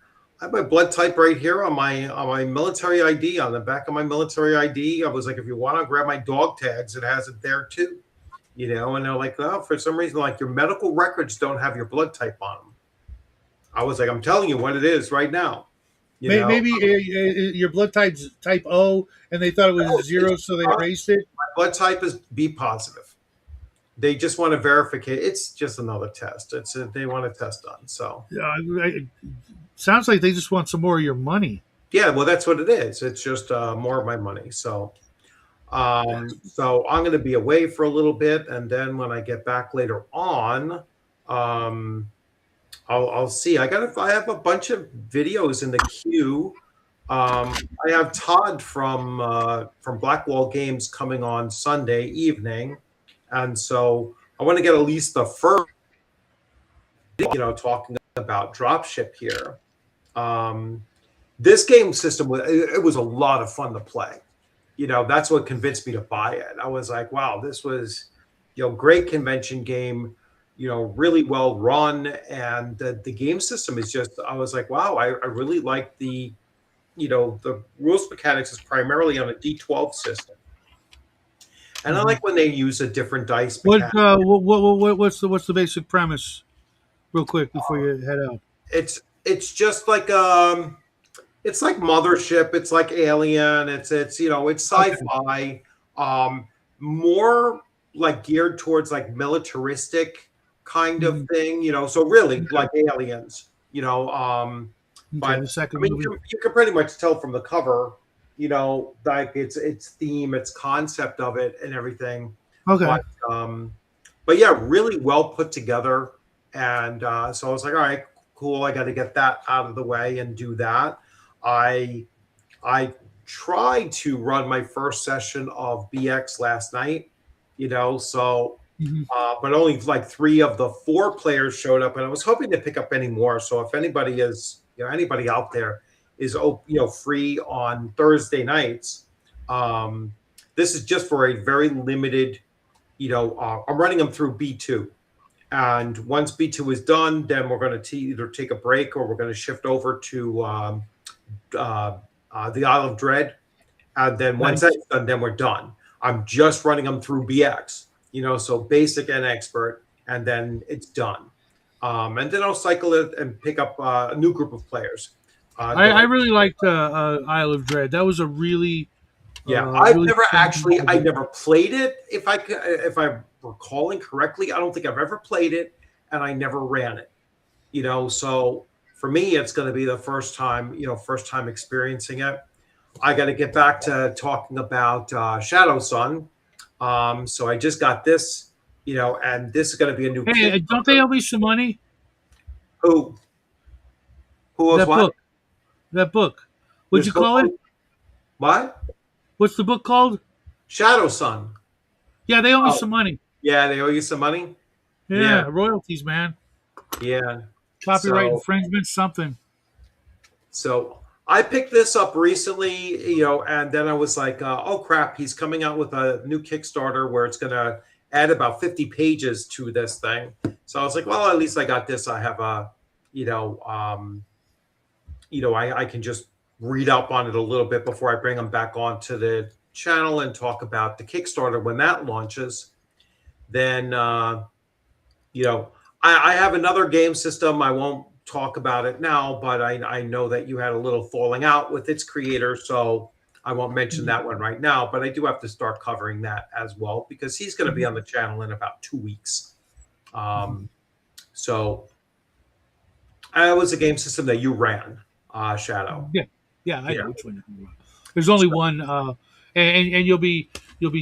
have my blood type right here on my military ID, on the back of my military ID. I was like, if you want to grab my dog tags, it has it there too. And they're like, no, for some reason, like your medical records don't have your blood type on them. I was like, I'm telling you what it is right now. You know, Maybe your blood type's type O, and they thought it was Oh, it's zero, so they positive. erased it. My blood type is B positive. they just want to verify. It's just another test. They want a test done. So Sounds like they just want some more of your money. yeah, well, that's what it is. It's just more of my money. So I'm going to be away for a little bit, and then when I get back later on, um, I'll see. I have a bunch of videos in the queue. I have Todd from Blackwall Games coming on Sunday evening, and so I want to get at least the first, talking about dropship here. This game system was a lot of fun to play. That's what convinced me to buy it. I was like, wow, this was, great convention game, really well run. And the game system is just, I was like, wow, I really like the rules mechanics is primarily on a D12 system. And I like when they use a different dice mechanic. What's the basic premise, real quick, before you head out? It's just like it's like Mothership, it's like Alien, it's sci-fi, more like geared towards like militaristic kind of thing, so really like Aliens, but the second I mean movie. you can pretty much tell from the cover, like its theme, its concept of it and everything. Okay. But yeah, really well put together. And so I was like, all right, cool, I got to get that out of the way and do that. I tried to run my first session of BX last night, so but only like 3 of the 4 players showed up, and I was hoping to pick up any more. So if anybody is, anybody out there is, free on Thursday nights, this is just for a very limited, I'm running them through B2. And once B2 is done, then we're going to either take a break or we're going to shift over to the Isle of Dread. And then once that's done, then we're done. I'm just running them through BX, so basic and expert, and then it's done. And then I'll cycle it and pick up a new group of players. I really liked Isle of Dread. That was a really I've really I never played it. If I'm recalling correctly, I don't think I've ever played it, and I never ran it. So for me, it's going to be the first time experiencing it. I got to get back to talking about Shadow Sun. So I just got this, and this is going to be a new. Hey, don't they owe me some money? Who owes That what? book. That book. What'd you call it? What? What's the book called? Shadow Sun. Yeah, they owe me some money. Yeah, they owe you some money? Yeah, royalties, man. Yeah. Copyright infringement, something. So I picked this up recently, and then I was like, oh crap, he's coming out with a new Kickstarter where it's going to add about 50 pages to this thing. So I was like, well, at least I got this. I have a, I can just read up on it a little bit before I bring them back onto the channel and talk about the Kickstarter when that launches. Then, I have another game system. I won't talk about it now, but I know that you had a little falling out with its creator, so I won't mention that one right now, but I do have to start covering that as well because he's going to be on the channel in about 2 weeks. So it was a game system that you ran, Shadow. Yeah, I know which one. There's only one, and you'll be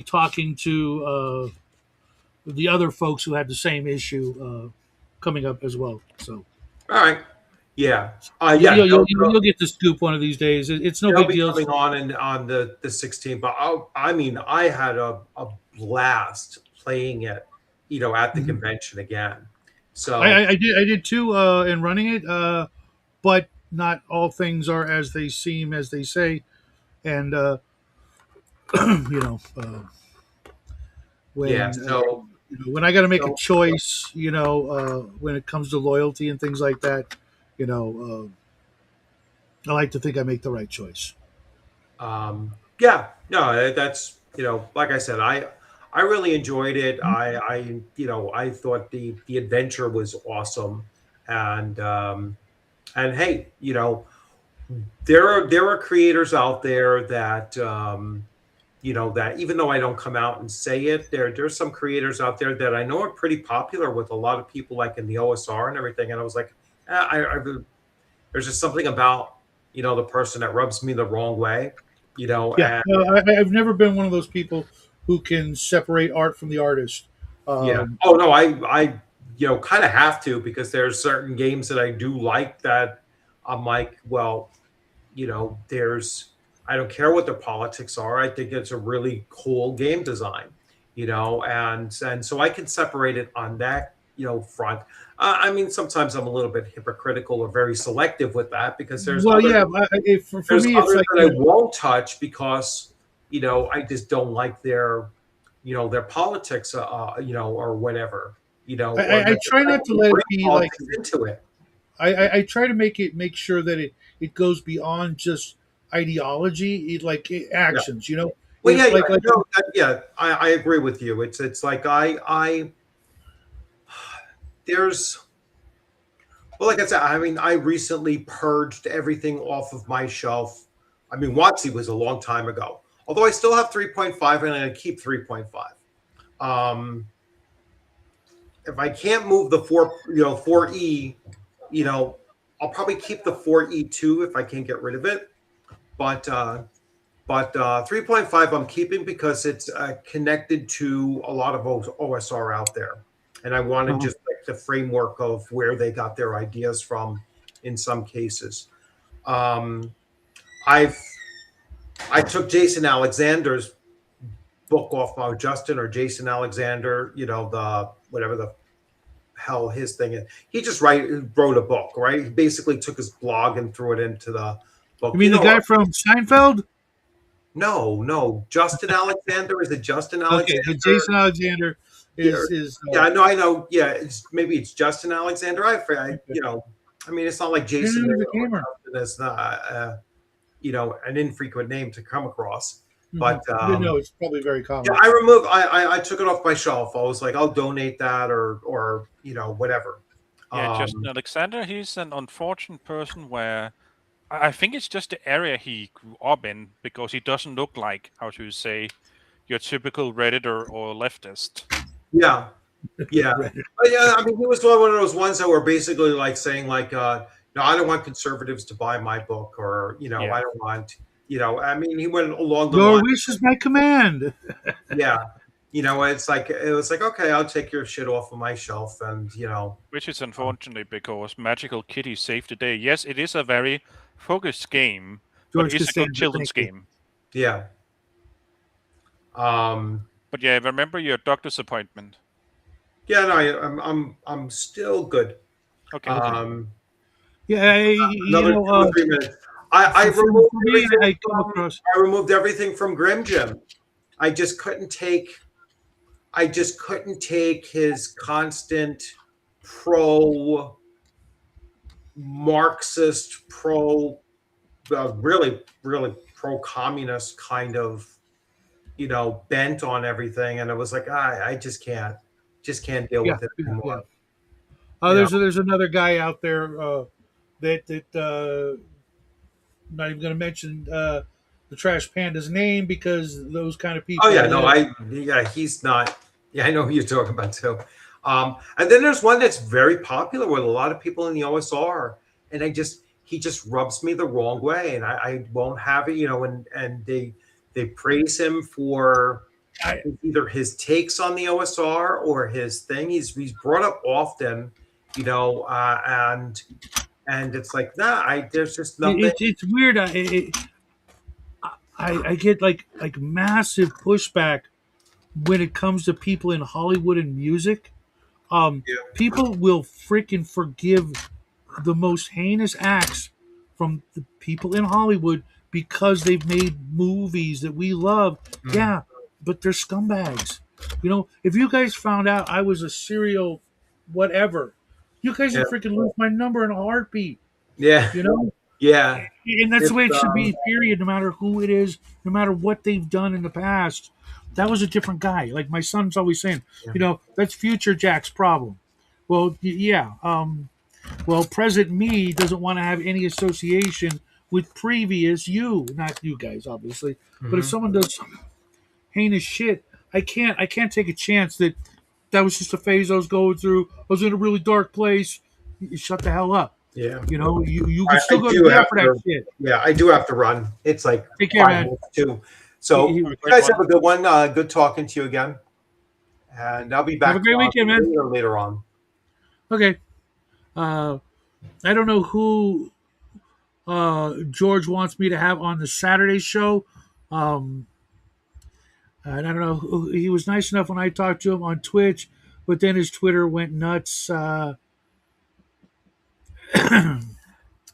talking to the other folks who had the same issue coming up as well. So, all right, yeah, you'll get the scoop one of these days. It's no big deal. Coming on the 16th, but I had a blast playing it, at the convention again. So I did too, in running it, but not all things are as they seem, as they say, and when I got to make a choice, when it comes to loyalty and things like that, I like to think I make the right choice. That's like I said, I really enjoyed it. I thought the adventure was awesome, and hey, there are creators out there that that even though I don't come out and say it, there's some creators out there that I know are pretty popular with a lot of people, like in the OSR and everything. And I was like, there's just something about the person that rubs me the wrong way, Yeah, and I've never been one of those people who can separate art from the artist. yeah. Um, Oh no, I kind of have to, because there's certain games that I do like that I'm like, well, there's I don't care what their politics are. I think it's a really cool game design, and so I can separate it on that front. I mean, sometimes I'm a little bit hypocritical or very selective with that, because well, yeah, for me, it's others like that I won't touch because I just don't like their politics, or whatever, or I that try they not to let it bring be like politics into it. I try to make sure that it goes beyond just ideology, Yeah. actions. Well, yeah, Like yeah, no, yeah, I agree with you. It's like I there's well, like I said, I mean, I recently purged everything off of my shelf. I mean, WotC was a long time ago. Although I still have 3.5 and I keep 3.5. Um, if I can't move the 4E, I'll probably keep the 4E2 if I can't get rid of it. But 3.5 I'm keeping because it's connected to a lot of OSR out there. And I wanted uh, just like the framework of where they got their ideas from in some cases. Um, I've I took Jason Alexander's book off Justin or Jason Alexander, the whatever the hell his thing is. He just wrote a book, right? He basically took his blog and threw it into the book. you mean the guy from Seinfeld? No. Justin Alexander, is it Justin Okay, Alexander? Jason Alexander Yeah, is yeah, I know. Yeah, maybe it's Justin Alexander. I mean, it's not like Jason he's a or gamer. Justin is not, an infrequent name to come across. Mm-hmm. But No, it's probably very yeah, common. I took it off my shelf. I was like, I'll donate that or whatever. Yeah, Justin Um, Alexander, he's an unfortunate person where I think it's just the area he grew up in, because he doesn't look like, how should you say, your typical Redditor or leftist. yeah, yeah. Reddit. But yeah, I mean, he was one of those ones that were basically like saying like, no, I don't want conservatives to buy my book, or Yeah. I don't want, I mean, he went along the Your line. wish is my command. Yeah, it was like, okay, I'll take your shit off of my shelf, and Which is unfortunately because Magical Kitty saved the day. Yes, it is a very focused game, but George it's a good Costanza, children's thank you. game. yeah. But yeah, remember your doctor's appointment. Yeah, no, I'm still good. Okay. Yeah, Another 2 or 3 minutes. I removed for me, everything I come from across. I removed everything from Grim Jim. I just couldn't take his constant pro Marxist, really pro communist kind of bent on everything, and it was like, I just can't deal Yeah, with it yeah. anymore. You know? There's another guy out there that not even going to mention the Trash Panda's name, because those kind of Oh people yeah, no, live. he's not. Yeah, I know who you're talking about too. And then there's one that's very popular with a lot of people in the OSR, and he just rubs me the wrong way, and I won't have it, and they praise him for I, either his takes on the OSR or his thing. He's brought up often, and it's like, there's just nothing. it's weird. I get like massive pushback when it comes to people in Hollywood and music. Yeah. People will freaking forgive the most heinous acts from the people in Hollywood because they've made movies that we love. Mm. Yeah, but they're scumbags. If you guys found out I was a serial whatever, you guys Yeah. would freaking lose my number in a heartbeat. Yeah. You know, Yeah. and that's the It's way it should be. Period. No matter who it is, no matter what they've done in the past, that was a different guy. Like my son's always saying, Yeah. that's future Jack's problem. Well, yeah. Well, present me doesn't want to have any association with previous you. Not you guys, obviously. But if Mhm. someone does something heinous shit. I can't take a chance that that was just a phase I was going through. I was in a really dark place. You shut the hell up. Yeah. You I, can I still go to do jail have for that to. shit. Yeah, I do have to run. It's like Take care, 5 man. minutes too. He, So he, Have a you great guys have one. a good one. Good talking to you again. And I'll be have a back great weekend, man. later on. Okay. Uh, I don't know who George wants me to have on the Saturday show. Um, and I don't know. He was nice enough when I talked to him on Twitch, but then his Twitter went nuts.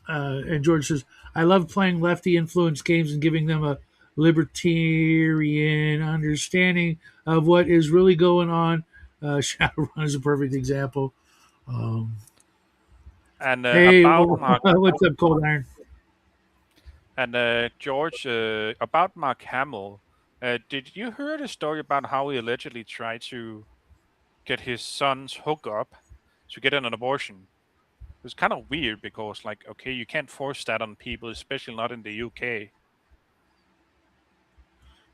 And George says, I love playing lefty influenced games and giving them a libertarian understanding of what is really going on. Shadowrun is a perfect example. Um, And hey, about Mark what's up, Cold Iron? and George, about Mark Hamill, did you hear the story about how he allegedly tried to get his son's hook up to get an abortion? It was kind of weird because, like, okay, you can't force that on people, especially not in the UK.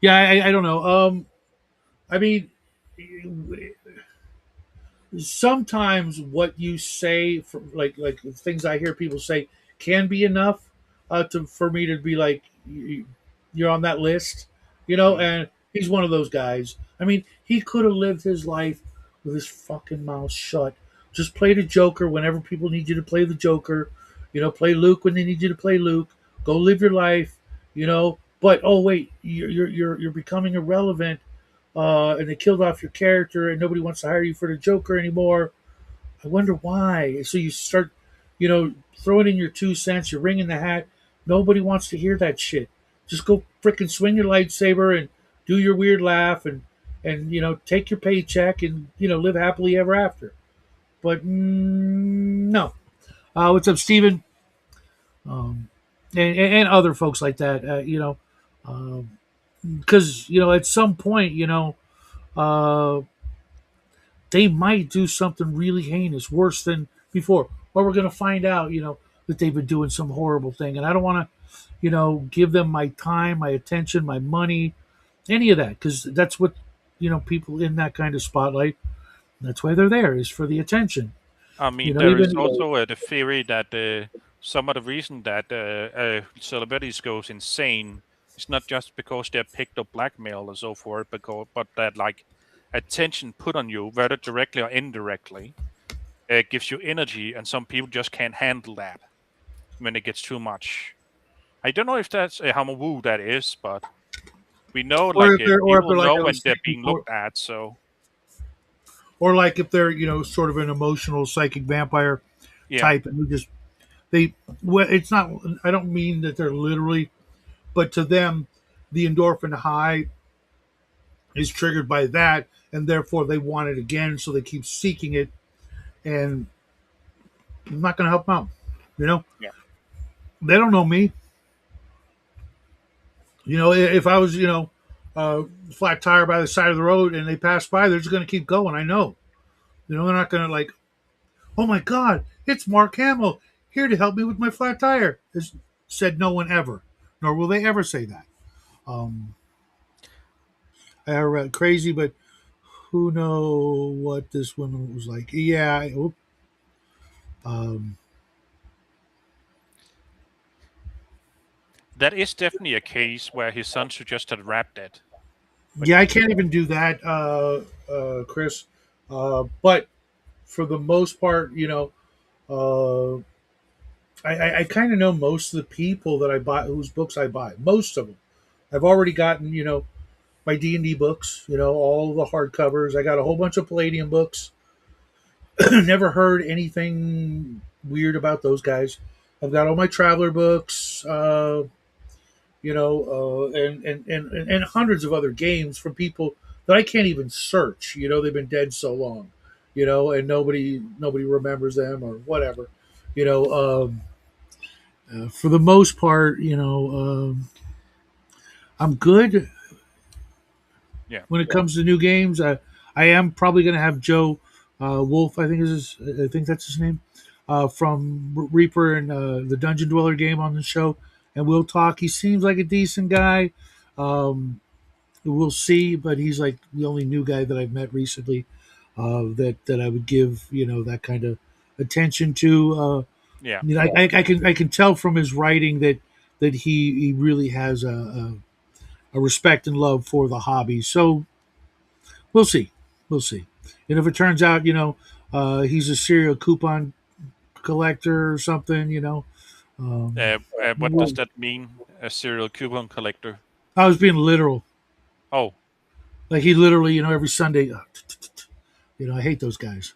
Yeah, I don't know. I mean, sometimes what you say, for like things I hear people say, can be enough to for me to be like, you're on that list, Mm. And he's one of those guys. I mean, he could have lived his life with his fucking mouth shut. Just play the Joker whenever people need you to play the Joker. Play Luke when they need you to play Luke. Go live your life. But oh wait, you're becoming irrelevant, and they killed off your character, and nobody wants to hire you for the Joker anymore. I wonder why. So you start, throwing in your 2 cents, you're ringing the hat. Nobody wants to hear that shit. Just go fricking swing your lightsaber and do your weird laugh and take your paycheck and live happily ever after. But no. What's up, Steven? Um, and other folks like that. Because at some point, uh, they might do something really heinous, worse than before. Or we're going to find out, that they've been doing some horrible thing. And I don't want to, give them my time, my attention, my money, any of that, because that's what, people in that kind of spotlight, that's why they're there, is for the attention. I mean, there is Even, also the theory that some of the reason that celebrities goes insane is not just because they're picked up blackmail or so forth, but that like attention put on you, whether directly or indirectly, gives you energy, and some people just can't handle that when it gets too much. I don't know if that's how woo that is, but we know or like if they're, people like know I when was they're saying, being looked at. So or like if they're, sort of an emotional psychic vampire yeah, type, and they, well, it's not, I don't mean that they're literally, but to them, the endorphin high is triggered by that, and therefore they want it again, so they keep seeking it, and I'm not going to help them out. You know, yeah. they don't know me. If I was, flat tire by the side of the road and they pass by, they're just going to keep going. I know. They're not going to like, oh my God, it's Mark Hamill here to help me with my flat tire. Has said no one ever, nor will they ever say that. Um, crazy, but who know what this woman was like? Yeah, um, That is definitely a case where his son should just have wrapped it. But yeah, I can't even do that, Chris. But for the most part, uh, I kind of know most of the people that I buy, whose books I buy. Most of them, I've already gotten, my D&D books, all the hardcovers. I got a whole bunch of Palladium books. Never heard anything weird about those guys. I've got all my Traveler books, and hundreds of other games from people that I can't even search. They've been dead so long, and nobody remembers them or whatever. You know, for the most part, I'm good yeah, when it comes to new games. I am probably going to have Joe Wolf. I think that's his name, from Reaper and the Dungeon Dweller game on the show, and we'll talk. He seems like a decent guy. Um, we'll see. But he's like the only new guy that I've met recently that I would give that kind of attention to. Yeah. I can tell from his writing that he really has a respect and love for the hobby. So we'll see, we'll see. And if it turns out he's a serial coupon collector or something, What does that mean? A serial coupon collector? I was being literal. Oh, Like he literally, every Sunday, I hate those guys.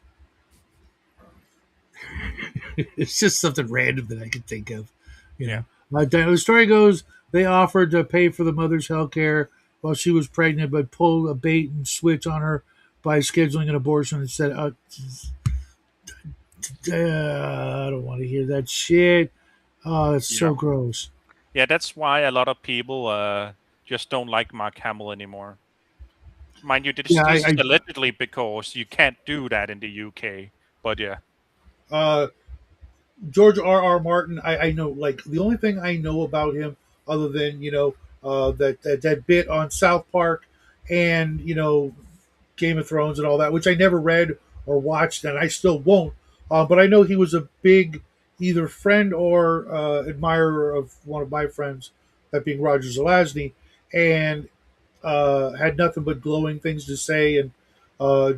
It's just something random that I can think of. You yeah. know, the story goes they offered to pay for the mother's health care while she was pregnant, but pulled a bait and switch on her by scheduling an abortion and said, I don't want to hear that shit. Oh, it's Yeah. so gross. Yeah, that's why a lot of people just don't like Mark Hamill anymore. Mind you, Yeah, this is allegedly because you can't do that in the UK. But yeah, uh, George R. Martin. I know, like the only thing I know about him, other than that bit on South Park, and Game of Thrones and all that, which I never read or watched, and I still won't. But I know he was a big either friend or admirer of one of my friends, that being Roger Zelazny, and had nothing but glowing things to say, and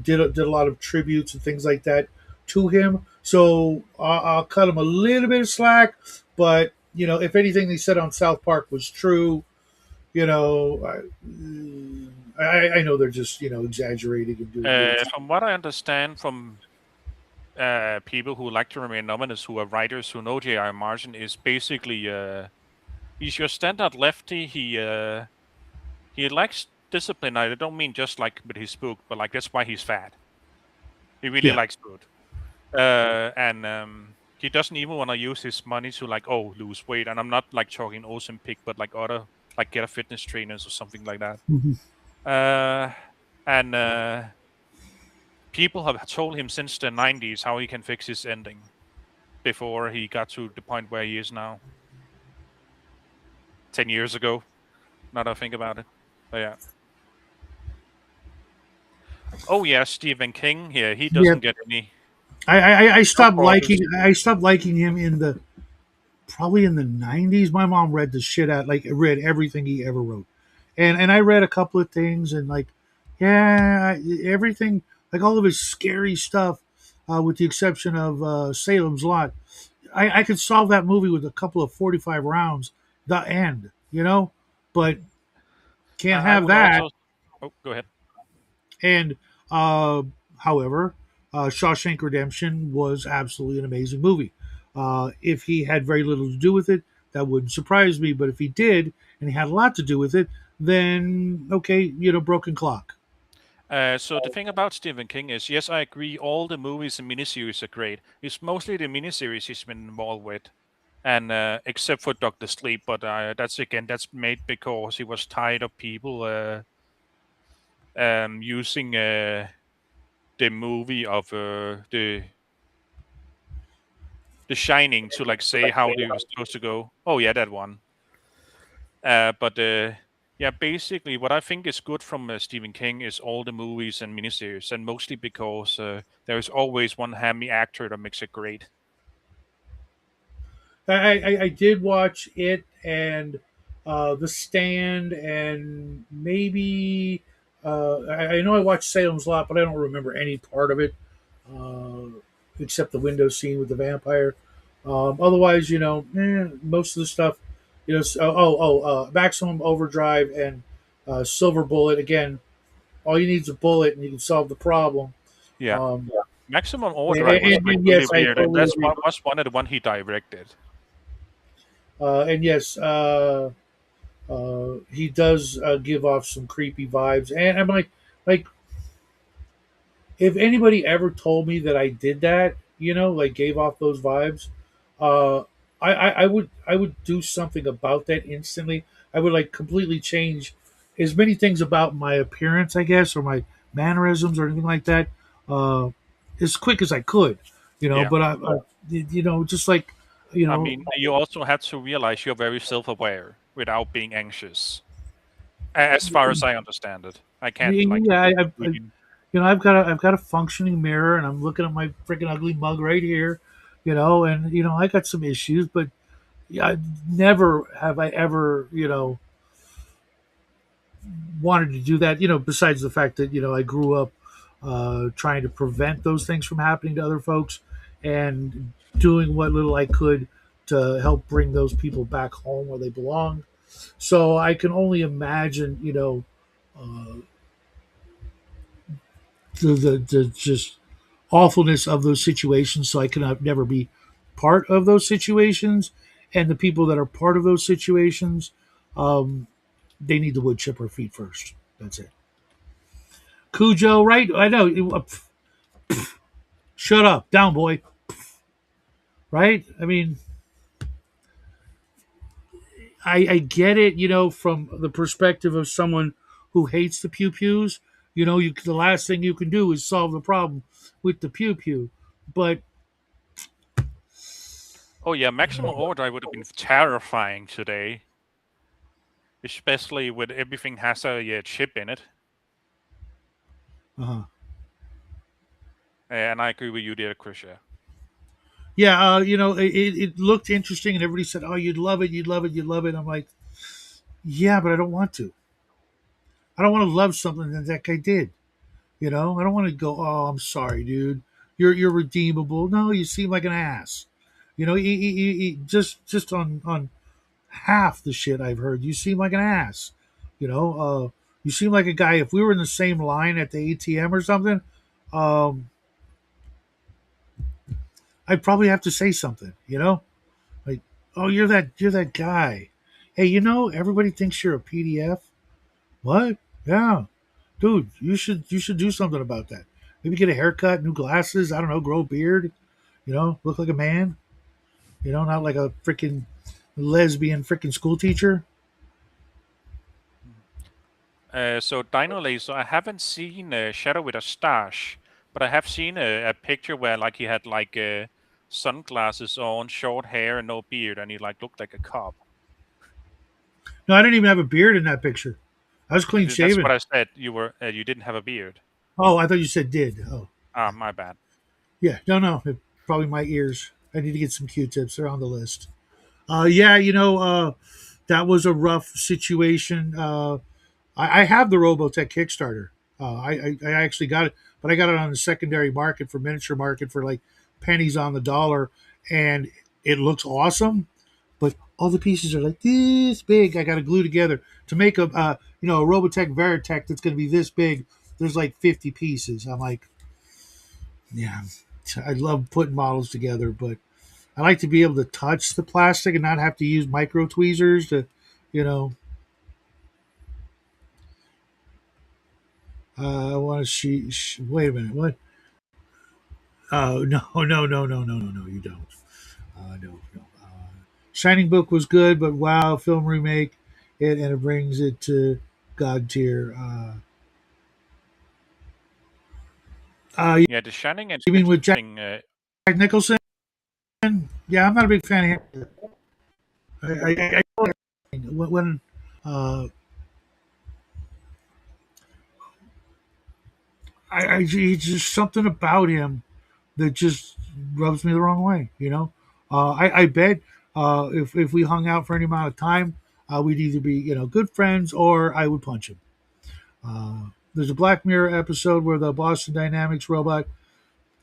did a lot of tributes and things like that to him. So I'll cut him a little bit of slack, but if anything they said on South Park was true, you know, I know they're just exaggerating and doing weird stuff. from what I understand from people who like to remain anonymous, who are writers who know J.R. Martin, is basically he's your standard lefty. He likes discipline. I don't mean just like with his book, but like that's why he's fat. He really Yeah. likes food. And he doesn't even want to use his money to like lose weight. And I'm not like talking Ozempic, but like other like get a fitness trainers or something like that. Mhm. And people have told him since the 90s how he can fix his ending before he got to the point where he is now. 10 years ago. Now that I think about it. But yeah. Oh yeah, Stephen King. Yeah, he Yeah. doesn't get any. I No stopped liking problems. I stopped liking him probably in the 90s. My mom read the shit out, like read everything he ever wrote, and I read a couple of things, and like everything, like all of his scary stuff, with the exception of Salem's Lot. I could solve that movie with a couple of 45 rounds, the end, but can't I have would that. also. Oh, go ahead. And however, Shawshank Redemption was absolutely an amazing movie. If he had very little to do with it, that wouldn't surprise me. But if he did, and he had a lot to do with it, then okay, broken clock. So the thing about Stephen King is, yes, I agree. All the movies and miniseries are great. It's mostly the miniseries he's been involved with, and except for Doctor Sleep, but that's made because he was tired of people using the movie of the Shining to like say how they were supposed to go. Oh yeah, that one. But yeah, basically, what I think is good from Stephen King is all the movies and miniseries, and mostly because there is always one hammy actor that makes it great. I did watch it and The Stand, and maybe I know I watched Salem's Lot, but I don't remember any part of it, uh, except the window scene with the vampire. Otherwise, most of the stuff, Maximum Overdrive and Silver Bullet. Again, all you need is a bullet, and you can solve the problem. Yeah, Um, Maximum and, Overdrive was and, like and really yes, I weird, and totally that's agree. was one of the one he directed. And yes, he does give off some creepy vibes, and I'm like, if anybody ever told me that I did that, like gave off those vibes, uh, I would do something about that instantly. I would like completely change as many things about my appearance, I guess, or my mannerisms or anything like that, uh, as quick as I could, Yeah, But just like, you I know, mean, you also had to realize you're very self-aware without being anxious. As far as I understand it, I can't like Yeah, really. I've got a functioning mirror, and I'm looking at my freaking ugly mug right here, and I got some issues, but yeah, never have I ever wanted to do that. Besides the fact that I grew up trying to prevent those things from happening to other folks, and doing what little I could to help bring those people back home where they belong. So I can only imagine, uh, the just awfulness of those situations. So I cannot never be part of those situations, and the people that are part of those situations, um, they need the wood chipper feet first. That's it. Cujo, right? I know. Shut up, down boy. Right? I mean, I get it. From the perspective of someone who hates the pew pews. The last thing you can do is solve the problem with the pew pew. But Oh yeah, maximum overdrive would have been terrifying today, especially with everything has a chip in it. uh And I agree with you there, Chris. Yeah. yeah, it looked interesting, and everybody said, "Oh, you'd love it, you'd love it, you'd love it." I'm like, yeah, but I don't want to. I don't want to love something that guy did. I don't want to go. Oh, I'm sorry, dude. You're redeemable. No, you seem like an ass. Just on half the shit I've heard, you seem like an ass. You seem like a guy. If we were in the same line at the ATM or something, um, I'd probably have to say something. Like, oh, you're that guy. Hey, everybody thinks you're a PDF. What? Yeah, dude, you should do something about that. Maybe get a haircut, new glasses. I don't know, grow a beard. Look like a man. Not like a freaking lesbian freaking school teacher. So Dino Laser, I haven't seen Shadow with a stash, but I have seen a picture where like he had like sunglasses on, short hair, and no beard, and he like looked like a cop. No, I didn't even have a beard in that picture. I was clean That's what shaven. I said. You didn't have a beard. Oh, I thought you said did. Oh, Ah, my bad. yeah. No. Probably my ears. I need to get some Q-tips. They're on the list. Yeah, that was a rough situation. I have the Robotech Kickstarter. I actually got it, but I got it on the secondary market for miniature market for like pennies on the dollar, and it looks awesome. But all the pieces are like this big. I got to glue together to make a Robotech Veritech that's going to be this big. There's like 50 pieces. I'm like, yeah, I love putting models together, but I like to be able to touch the plastic and not have to use micro tweezers to, you know. I want to wait a minute. What? Oh no, no, no, no, no, no, no! You don't. No, no. Shining Book was good, but wow, film remake it and it brings it to God tier. You Yeah, The Shining is mean with Jack interesting. Nicholson? Yeah, I'm not a big fan of him. When uh, he's just something about him that just rubs me the wrong way. I bet if we hung out for any amount of time, we'd either be good friends or I would punch him. There's a Black Mirror episode where the Boston Dynamics robot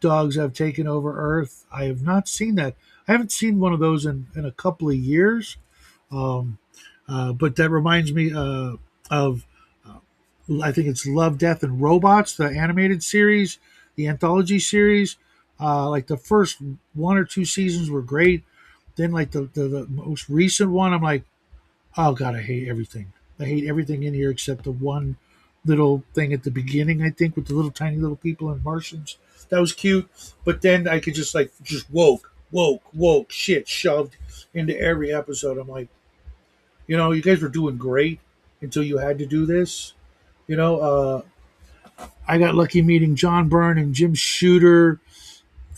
dogs have taken over Earth. I have not seen that. I haven't seen one of those in a couple of years. Um, but that reminds me of I think it's Love, Death, and Robots, the animated series, the anthology series. Like the first one or two seasons were great. Then like the most recent one, I'm like, oh god, I hate everything. I hate everything in here except the one little thing at the beginning. I think with the little tiny little people and Martians. That was cute, but then I could just woke shit shoved into every episode. I'm like, you guys were doing great until you had to do this. I got lucky meeting John Byrne and Jim Shooter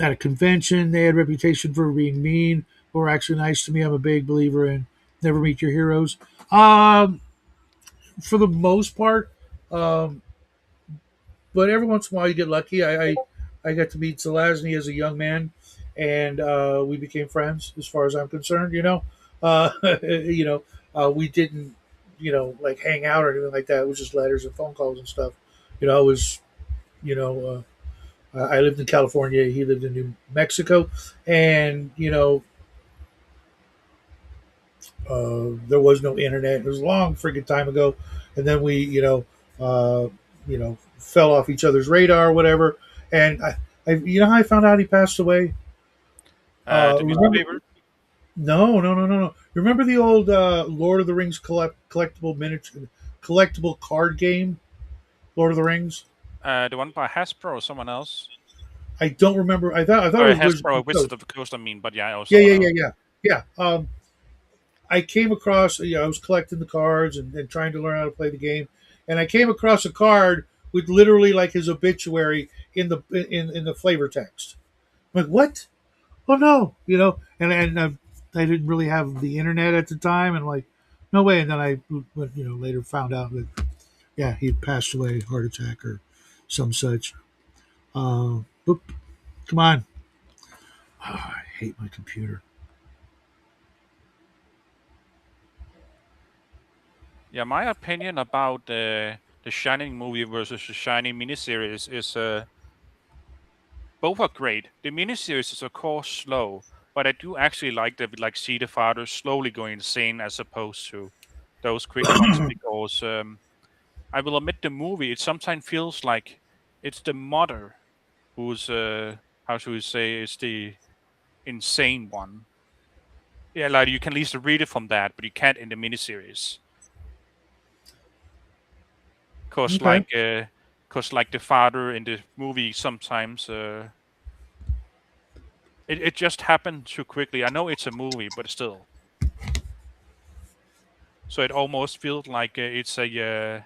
at a convention. They had a reputation for being mean, but were actually nice to me. I'm a big believer in never meet your heroes. Um, for the most part. Um, but every once in a while you get lucky. I got to meet Zelazny as a young man, and we became friends. As far as I'm concerned, you know, we didn't, like hang out or anything like that. It was just letters and phone calls and stuff. It was, you know, I lived in California. He lived in New Mexico, and there was no internet. It was a long freaking time ago, and then we, fell off each other's radar or whatever. And you know how I found out he passed away? The Remember? newspaper. No, no, no, no, no. Remember the old Lord of the Rings collectible miniature, collectible card game, Lord of the Rings? The one by Hasbro or someone else. I don't remember. I thought it Or was Wizards of Hasbro, the Coast. Wizards of the Coast. I mean, but yeah, or Yeah, someone yeah, yeah, else. yeah, yeah. I came across, I was collecting the cards and trying to learn how to play the game, and I came across a card with literally like his obituary in the flavor text. I'm like, what? Oh no, and I didn't really have the internet at the time, and like, no way. And then I, later found out that yeah, he passed away, heart attack or some such. Oop, come on, I hate my computer. Yeah, my opinion about the Shining movie versus the Shining miniseries is both are great. The miniseries is of course slow, but I do actually like see the father slowly going insane as opposed to those quick ones because I will admit the movie it sometimes feels like it's the mother who's how should we say is the insane one. Yeah, like you can at least read it from that, but you can't in the miniseries. Cause Okay. like cause like the father in the movie sometimes it just happened too quickly. I know it's a movie, but still. So it almost feels like it's a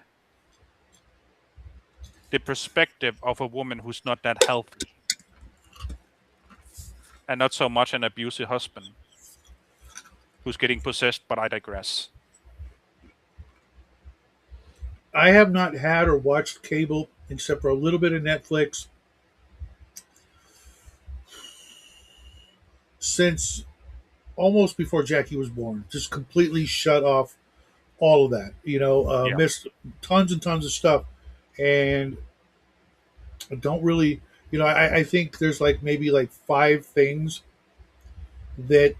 the perspective of a woman who's not that healthy, and not so much an abusive husband who's getting possessed. But I digress. I have not had or watched cable except for a little bit of Netflix since almost before Jackie was born. Just completely shut off all of that. Yeah, Missed tons and tons of stuff, and I don't really. I think there's like maybe like five things that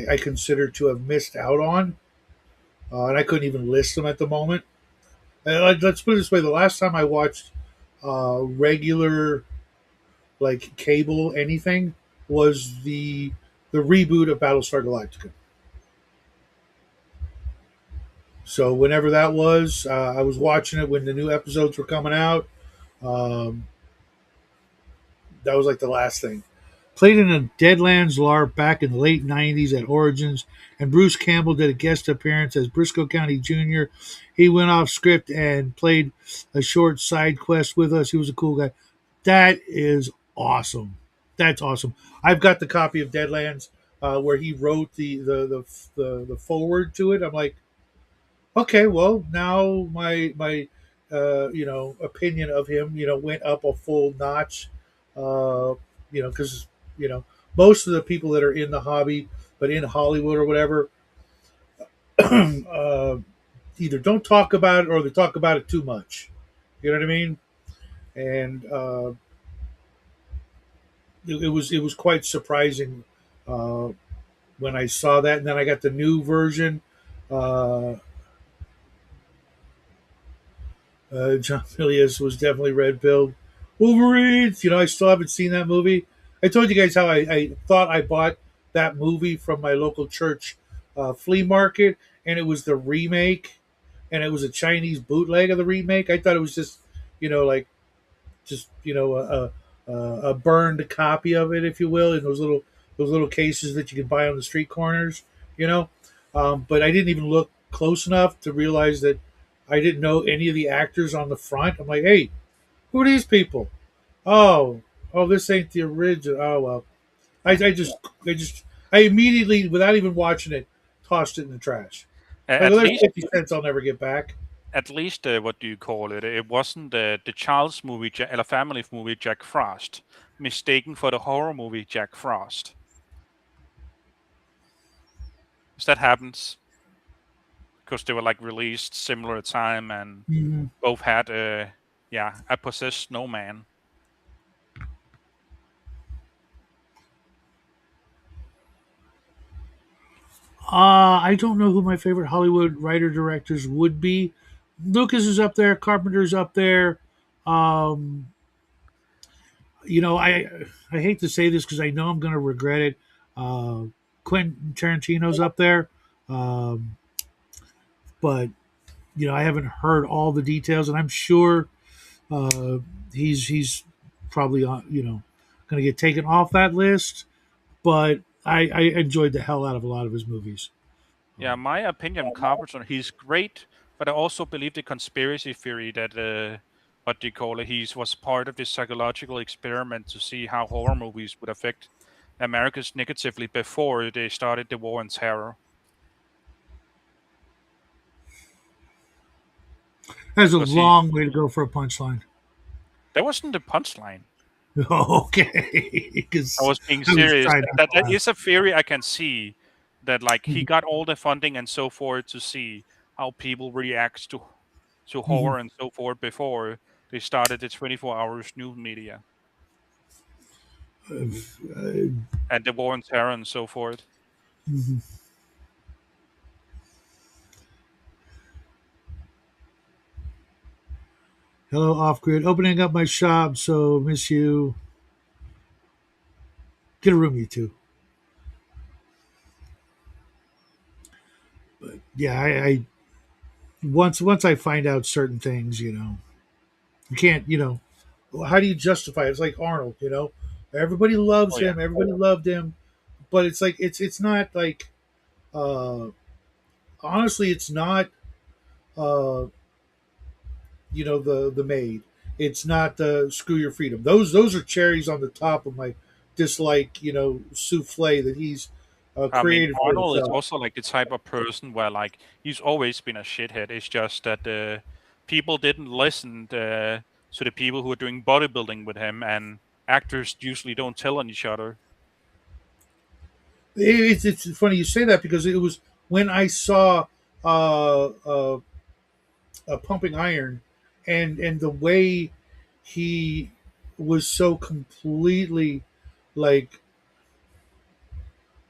I consider to have missed out on, and I couldn't even list them at the moment. Let's put it this way: the last time I watched regular like cable anything was the reboot of Battlestar Galactica. So whenever that was, I was watching it when the new episodes were coming out. Um, that was like the last thing. Played in a Deadlands LARP back in the late '90s at Origins, and Bruce Campbell did a guest appearance as Briscoe County Jr. He went off script and played a short side quest with us. He was a cool guy. That is awesome. That's awesome. I've got the copy of Deadlands where he wrote the forward to it. I'm like, okay, well now my opinion of him went up a full notch. Because you know most of the people that are in the hobby, but in Hollywood or whatever, uh, either don't talk about it or they talk about it too much. You know what I mean? And it was quite surprising uh, when I saw that, and then I got the new version. Uh, John Milius was definitely red pilled. Wolverines. I still haven't seen that movie. I told you guys how I thought I bought that movie from my local church flea market, and it was the remake, and it was a Chinese bootleg of the remake. I thought it was just, like just a burned copy of it, if you will, in those little cases that you can buy on the street corners. You know, but I didn't even look close enough to realize that I didn't know any of the actors on the front. I'm like, hey, who are these people? Oh, oh, this ain't the original. Oh well, I just I immediately, without even watching it, tossed it in the trash. Like, At well, there's least 50 cents I'll never get back. what do you call it? It wasn't the child's movie, a family movie Jack Frost, mistaken for the horror movie Jack Frost. Because that happens because they were like released similar time and Mm-hmm. both had a possessed snowman. I don't know who my favorite Hollywood writer directors would be. Lucas is up there. Carpenter's up there. Um, I hate to say this because I know I'm going to regret it. Uh, Quentin Tarantino's up there, um, but I haven't heard all the details, and I'm sure uh, he's probably on going to get taken off that list. But I enjoyed the hell out of a lot of his movies. Yeah, my opinion, Carpenter, he's great, but I also believe the conspiracy theory that what do you call it? He was part of this psychological experiment to see how horror movies would affect Americans negatively before they started the war on terror. That's a Because he long way to go for a punchline. that wasn't the punchline. Okay, I because was being I was serious. trying not That to laugh. is a theory I can see. That like he Mhm, got all the funding and so forth to see how people react to mhm. horror and so forth before they started the 24 hours news media and the war on terror and so forth. Mhm. Hello, off grid. Opening up my shop, so miss you. Get a room, you two. Yeah, I once I find out certain things, you can't, how do you justify it? It's like Arnold, everybody loves Oh yeah. him, everybody loved him, but it's like it's not like uh honestly, it's not uh the maid. It's not the screw your freedom. Those are cherries on the top of my dislike, souffle that he's I mean, created for Arnold is himself. also like the type of person where like he's always been a shithead. It's just that people didn't listen to the people who are doing bodybuilding with him, and actors usually don't tell on each other. It's funny you say that because it was when I saw uh, uh, Pumping Iron, and the way he was so completely like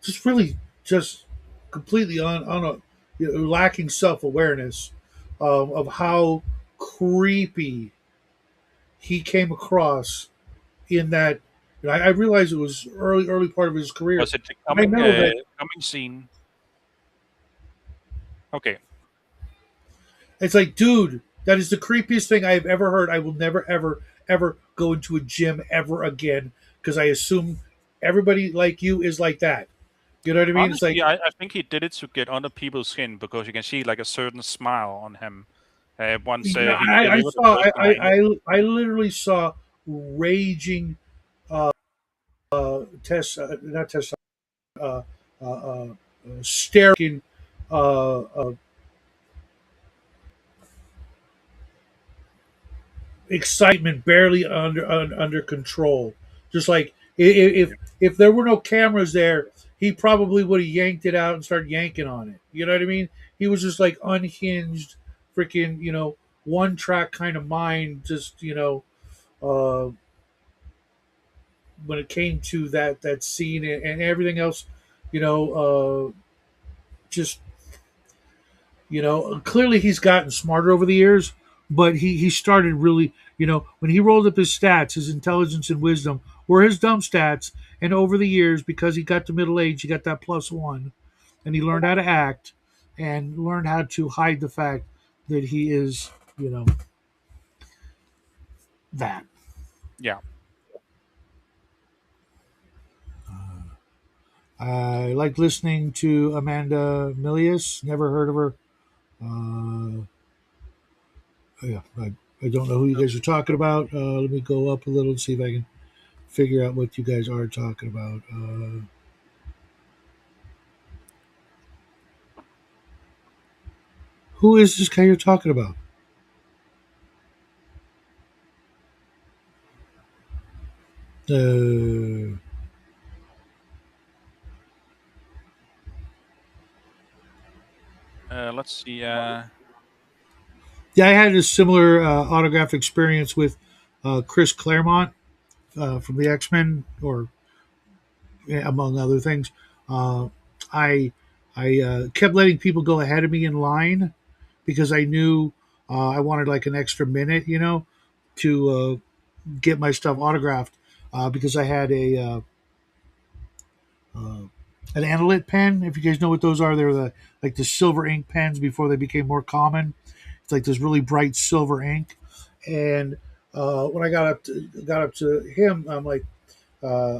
just really just completely on a lacking self awareness of how creepy he came across in that. I realized it was early part of his career. Was it the I know that coming scene? Okay. it's like, dude, that is the creepiest thing I have ever heard. I will never, ever, ever go into a gym ever again because I assume everybody like you is like that. You know what I mean? It's like, Honestly, I think he did it to get under people's skin because you can see like a certain smile on him once yeah, he I delivered the saw, first line. I literally saw raging Tess, not Tess, uh, uh, uh, staring, uh, uh, excitement barely under control. Just like if there were no cameras there, he probably would have yanked it out and started yanking on it. You know what I mean? He was just like unhinged, freaking one track kind of mind. Just when it came to that scene and everything else, just clearly he's gotten smarter over the years, but he started really, when he rolled up his stats, his intelligence and wisdom were his dumb stats. And over the years, because he got to middle age, he got that +1, and he learned how to act and learned how to hide the fact that he is, that. Yeah. I like listening to Amanda Milius. Never heard of her. Uh, yeah, I don't know who you guys are talking about. Let me go up a little and see if I can figure out what you guys are talking about. Who is this guy you're talking about? Uh, Let's see. yeah, I had a similar autograph experience with Chris Claremont from the X Men, or among other things. Uh, I I kept letting people go ahead of me in line because I knew I wanted like an extra minute, to get my stuff autographed because I had uh, an analyte pen. If you guys know what those are, they're the silver ink pens before they became more common. It's like this really bright silver ink. And when I got up to him, I'm like,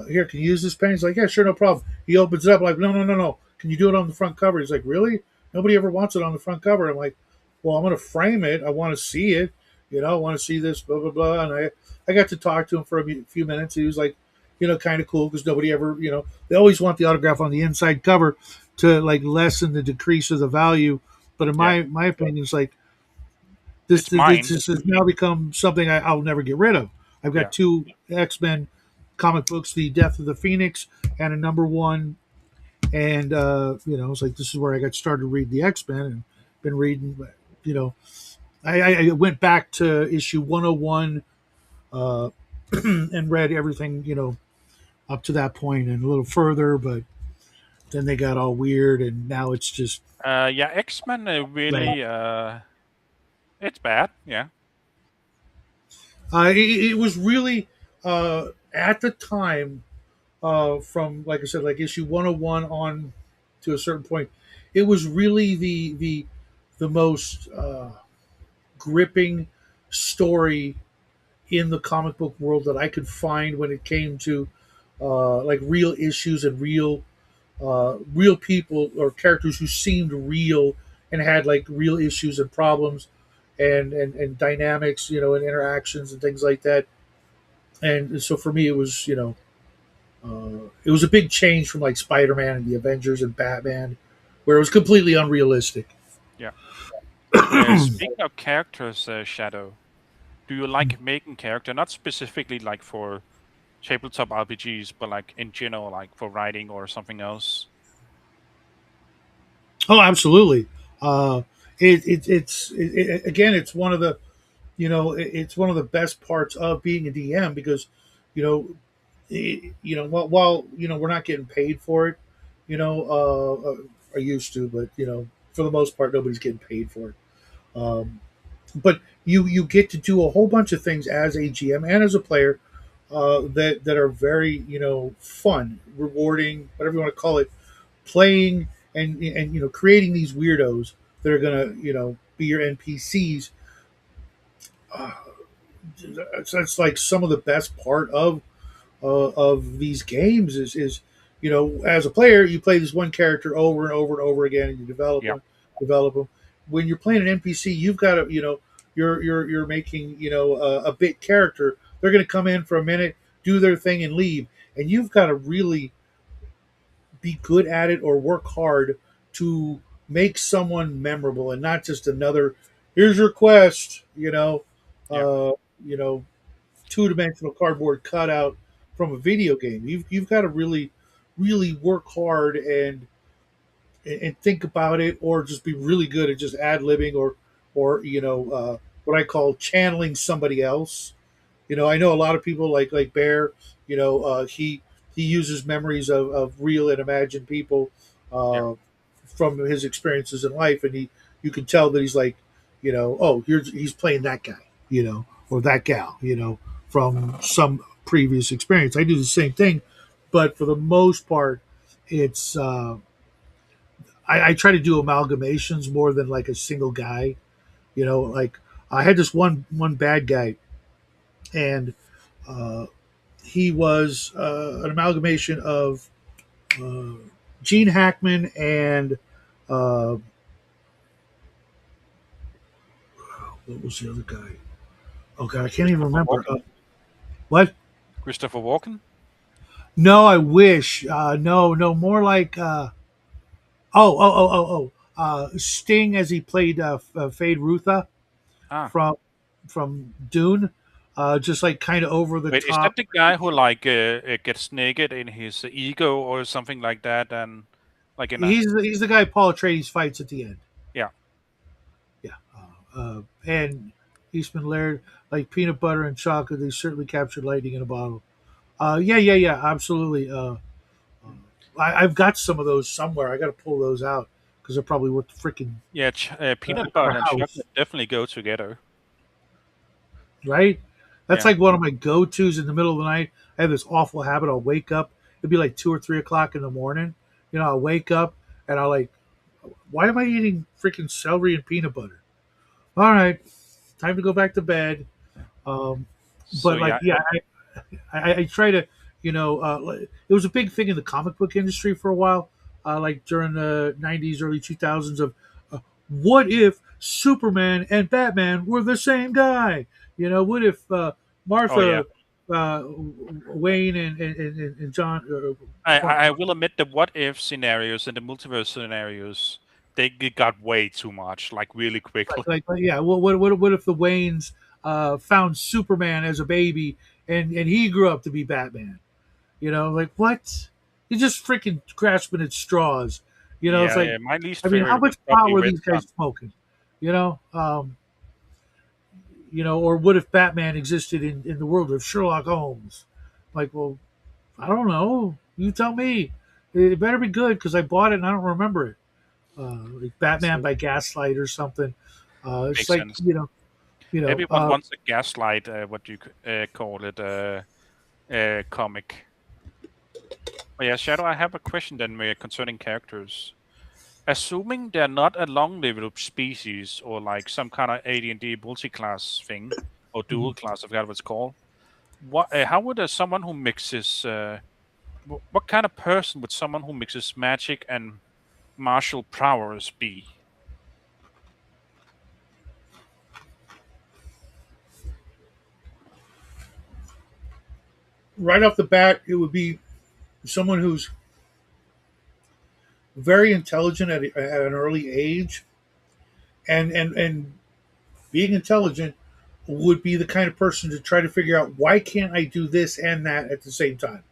"Here, can you use this pen?" He's like, "Yeah, sure, no problem." He opens it up, like, "No, no, no, no. Can you do it on the front cover?" He's like, "Really? Nobody ever wants it on the front cover." I'm like, "Well, I'm going to frame it. I want to see it. I want to see this, blah blah blah." And I got to talk to him for a few minutes. He was like, kind of cool because nobody ever, they always want the autograph on the inside cover to like lessen the decrease of the value. But in Yeah, my opinion, it's like this it's mine. has now become something I'll never get rid of. I've Yeah, got two X-Men comic books, The Death of the Phoenix and a number one. And it's like this is where I got started reading the X-Men and been reading. But you know, I went back to issue 101 uh, and read everything up to that point and a little further, but then they got all weird, and now it's just yeah. X-Men like really. It's bad. Yeah, it was really at the time from like I said, like issue 101 on to a certain point, it was really the most gripping story in the comic book world that I could find when it came to like real issues and real people or characters who seemed real and had like real issues and problems and dynamics, and interactions and things like that. And so for me, it was a big change from like Spider-Man and the Avengers and Batman, where it was completely unrealistic. yeah. Speaking of characters, Shadow, do you like making character? Not specifically like for tabletop RPGs, but like in general, like for writing or something else. Oh, absolutely. Uh, again, it's one of the it's one of the best parts of being a DM because you know while we're not getting paid for it, I used to, but for the most part nobody's getting paid for it. But you get to do a whole bunch of things as a GM and as a player that are very fun, rewarding, whatever you want to call it. Playing and creating these weirdos that are gonna be your NPCs. Uh, that's like some of the best part of these games is as a player you play this one character over and over and over again and you Yeah, develop them. When you're playing an NPC, you've got to you're making a bit character. They're going to come in for a minute, do their thing, and leave, and you've got to really be good at it or work hard to make someone memorable and not just another here's your quest, yeah, uh, you know, two-dimensional cardboard cutout from a video game. You've got to really work hard and think about it, or just be really good at just ad libbing or what I call channeling somebody else. I know a lot of people like Bear. He uses memories of real and imagined people yeah, uh, from his experiences in life, and you can tell that he's like, oh, he's playing that guy, or that gal, from some previous experience. I do the same thing, but for the most part, it's I try to do amalgamations more than like a single guy. Like I had this one bad guy, and uh, he was an amalgamation of uh, Gene Hackman and uh, what was the other guy? Oh God, I can't even Christopher remember. Walken. What? Christopher Walken. No, I wish. No, no, more like. Oh, oh, oh, oh, oh. Sting as he played Fade Rutha Ah, from Dune, just like kind of over the wait, is that top. the guy who like gets naked in his ego or something like that, and like in a He's the guy Paul Atreides fights at the end. yeah. Yeah, and Eastman Laird, like peanut butter and chocolate, they certainly captured lightning in a bottle. Yeah, absolutely. I've got some of those somewhere. I got to pull those out because they're probably worth freaking Yeah, peanut our butter and house, chocolate definitely go together. right? That's Yeah. like one of my go tos in the middle of the night. I have this awful habit. I'll wake up. It'd be like 2 or 3 o'clock in the morning. I'll wake up and I'll like, why am I eating freaking celery and peanut butter? All right, time to go back to bed. Um, So but yeah, like, yeah, I try to, it was a big thing in the comic book industry for a while, like during the '90s, early 2000s. Of what if Superman and Batman were the same guy? What if oh yeah. Martha Wayne and John I will admit the what if scenarios and the multiverse scenarios they got way too much, like really quickly. yeah, what if the Waynes found Superman as a baby and he grew up to be Batman? Like what? You're just freaking grasping at straws. It's Yeah, like, yeah. My least I mean, how favorite would much pot probably were Red these Sun. guys smoking? You know, um, or what if Batman existed in the world of Sherlock Holmes? Like, well, I don't know. You tell me. It better be good because I bought it and I don't remember it. Like Batman So by Gaslight or something. It's makes like sense. you know. Everyone wants a gaslight, what you call it, comic. Oh yeah, Shadow. I have a question then concerning characters. Assuming they're not a long-lived species or like some kind of AD&D multi-class thing or dual class, I forgot what it's called. How would someone who mixes what kind of person would someone who mixes magic and martial prowess be? Right off the bat, it would be someone who's very intelligent at an early age, and being intelligent would be the kind of person to try to figure out why can't I do this and that at the same time.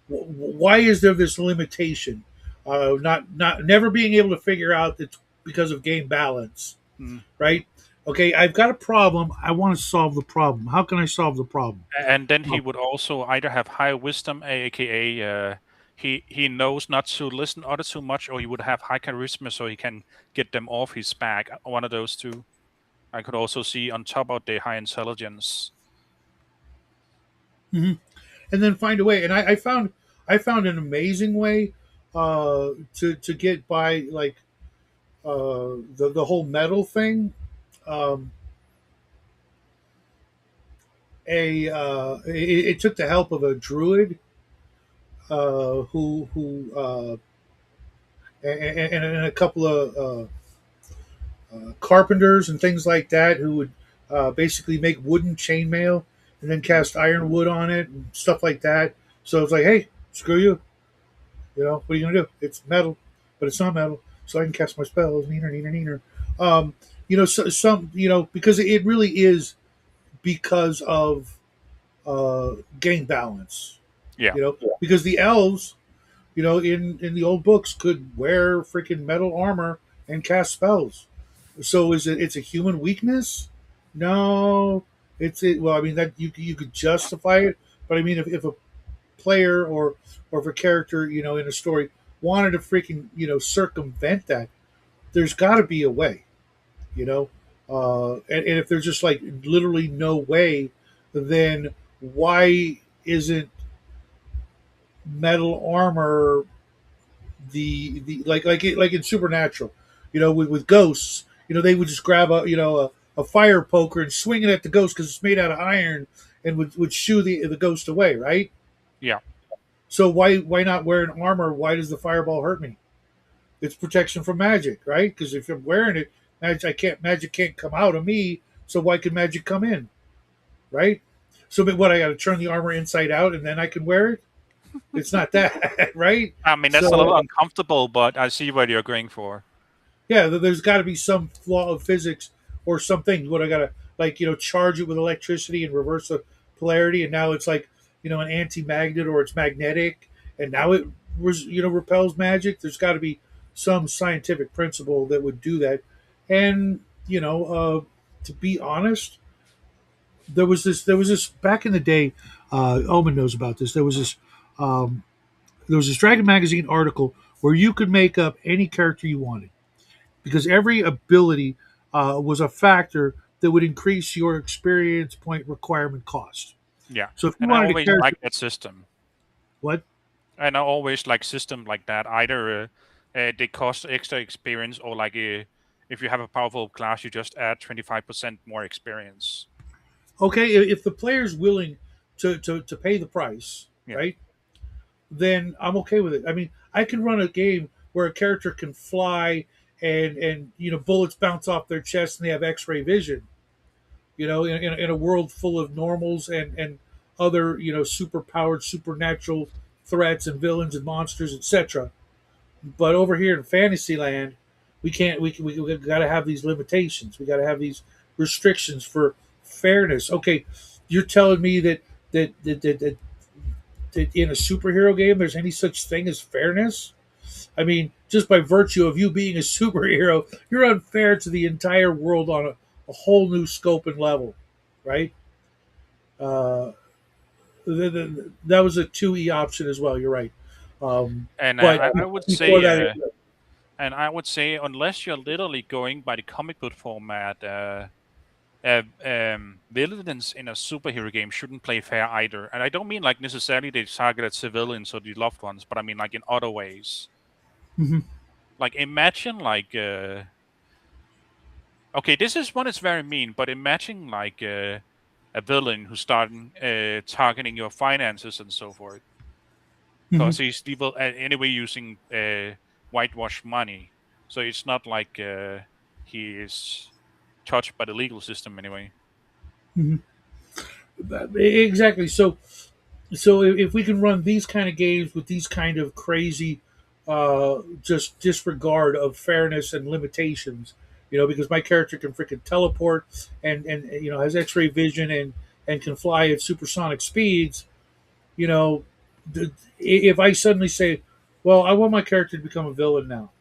Why is there this limitation? Not never being able to figure out that because of game balance, Hmm. right? Okay, I've got a problem. I want to solve the problem. How can I solve the problem? And then he Well, would also either have high wisdom, aka he knows not to listen other too much, or he would have high charisma, so he can get them off his back. One of those two. I could also see on top of the high intelligence. mhm. And then find a way. And I found an amazing way to get by like the whole metal thing. Um, it took the help of a druid who and a couple of carpenters and things like that who would basically make wooden chainmail and then cast ironwood on it and stuff like that. So it's like, hey, screw you. What are you gonna do? It's metal, but it's not metal, so I can cast my spells. Neener, neener, neener. Some because it really is because of game balance. Yeah. Because the elves, in the old books, could wear freaking metal armor and cast spells. So it's a human weakness? No, well, I mean that you could justify it, but I mean if a player or if a character in a story wanted to freaking circumvent that, there's got to be a way, you know. And if there's just like literally no way, then why isn't metal armor the like in Supernatural, with ghosts, they would just grab a fire poker and swing it at the ghost because it's made out of iron and would shoo the ghost away, right? Yeah. So why not wear an armor? Why does the fireball hurt me? It's protection from magic, right? Because if I'm wearing it, magic can't come out of me. So why can magic come in, right? So but what, I got to turn the armor inside out and then I can wear it? It's not that, right? I mean, that's a So little uncomfortable, but I see what you're going for. Yeah, there's got to be some flaw of physics or something. What I gotta like charge it with electricity and reverse the polarity, and now it's like an anti-magnet or it's magnetic, and now it repels magic. There's got to be some scientific principle that would do that, and to be honest, there was this back in the day. Omen knows about this. Um, there was this Dragon Magazine article where you could make up any character you wanted because every ability was a factor that would increase your experience point requirement cost. Yeah, So if you and I wanted a always character, like that system. what? And I always like system like that. Either they cost extra experience, or like if you have a powerful class, you just add 25% more experience. Okay, if the player's willing to pay the price, Yeah, right? Then I'm okay with it. I mean, I can run a game where a character can fly and bullets bounce off their chest and they have X-ray vision. In a world full of normals and other super powered supernatural threats and villains and monsters, etc. But over here in Fantasyland, we can't. We got to have these limitations. We got to have these restrictions for fairness. Okay, you're telling me that in a superhero game there's any such thing as fairness? I mean, just by virtue of you being a superhero, you're unfair to the entire world on a whole new scope and level, right? Uh, that was a 2E option as well. You're right. and But I would before say, that, unless you're literally going by the comic book format, villains in a superhero game shouldn't play fair either. And I don't mean like necessarily they target at civilians or the loved ones, but I mean like in other ways. Mhm, Like imagine like okay, this is one is very mean, but imagine like a villain who's starting targeting your finances and so forth, mhm, because he's evil anyway using whitewash money. So it's not like he is touched by the legal system anyway. mhm. Exactly. So if we can run these kind of games with these kind of crazy, just disregard of fairness and limitations, because my character can freaking teleport and has X-ray vision and can fly at supersonic speeds. You know, if I suddenly say, "Well, I want my character to become a villain now,"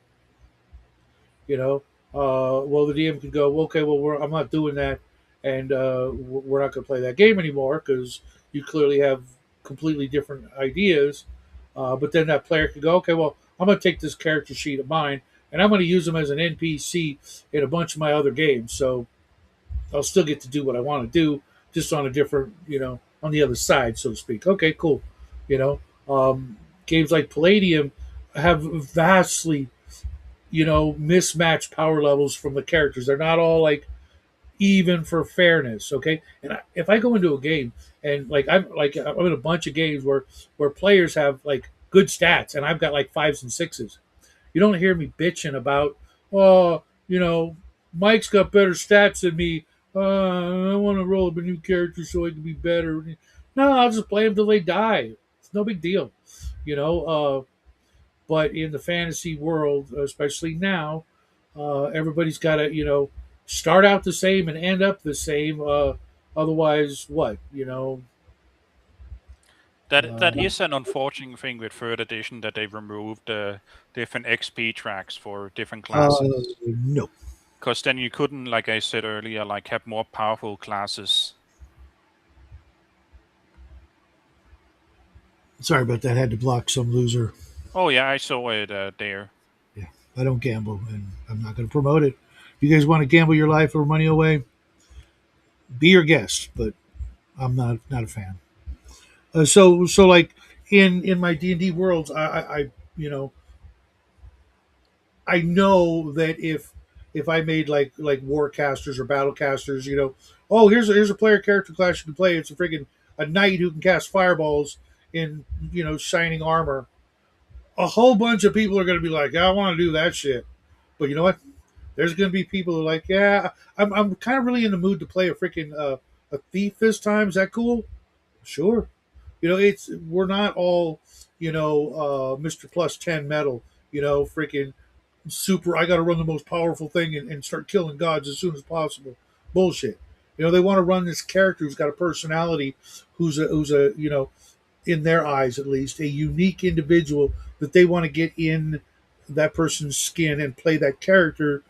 you know, well, the DM could go, well, "Okay, well, I'm not doing that, and we're not going to play that game anymore because you clearly have completely different ideas." But then that player could go, "Okay, well, I'm going to take this character sheet of mine and I'm going to use them as an NPC in a bunch of my other games. So I'll still get to do what I want to do, just on a different, on the other side, so to speak." Okay, cool. You know, games like Palladium have vastly, mismatched power levels from the characters. They're not all like even for fairness. Okay, and if I go into a game and I'm in a bunch of games where players have like good stats and I've got like fives and sixes, you don't hear me bitching about, oh, Mike's got better stats than me. I want to roll up a new character so I can be better. No, I'll just play them till they die. It's no big deal, you know. But in the fantasy world, especially now, everybody's got to, start out the same and end up the same. Otherwise, what? That Uh, is an unfortunate thing with third edition, that they removed different XP tracks for different uh, classes. no. Because then you couldn't, like I said earlier, like have more powerful classes. Sorry about that. I had to block some loser. Oh yeah, I saw it there. Yeah, I don't gamble, and I'm not going to promote it. You guys want to gamble your life or money away? Be your guest, but I'm not a fan. So like in my D&D worlds, I you know I know that if I made like warcasters or battlecasters, oh, here's a player character class you can play. It's a knight who can cast fireballs in shining armor. A whole bunch of people are going to be like, "Yeah, I want to do that shit." But you know what? There's going to be people who are like, "Yeah, I'm kind of really in the mood to play a thief this time. Is that cool?" Sure. It's we're not all Mr. Plus 10 metal. Freaking super. I got to run the most powerful thing and start killing gods as soon as possible. Bullshit. They want to run this character who's got a personality, who's a in their eyes at least, a unique individual that they want to get in that person's skin and play that character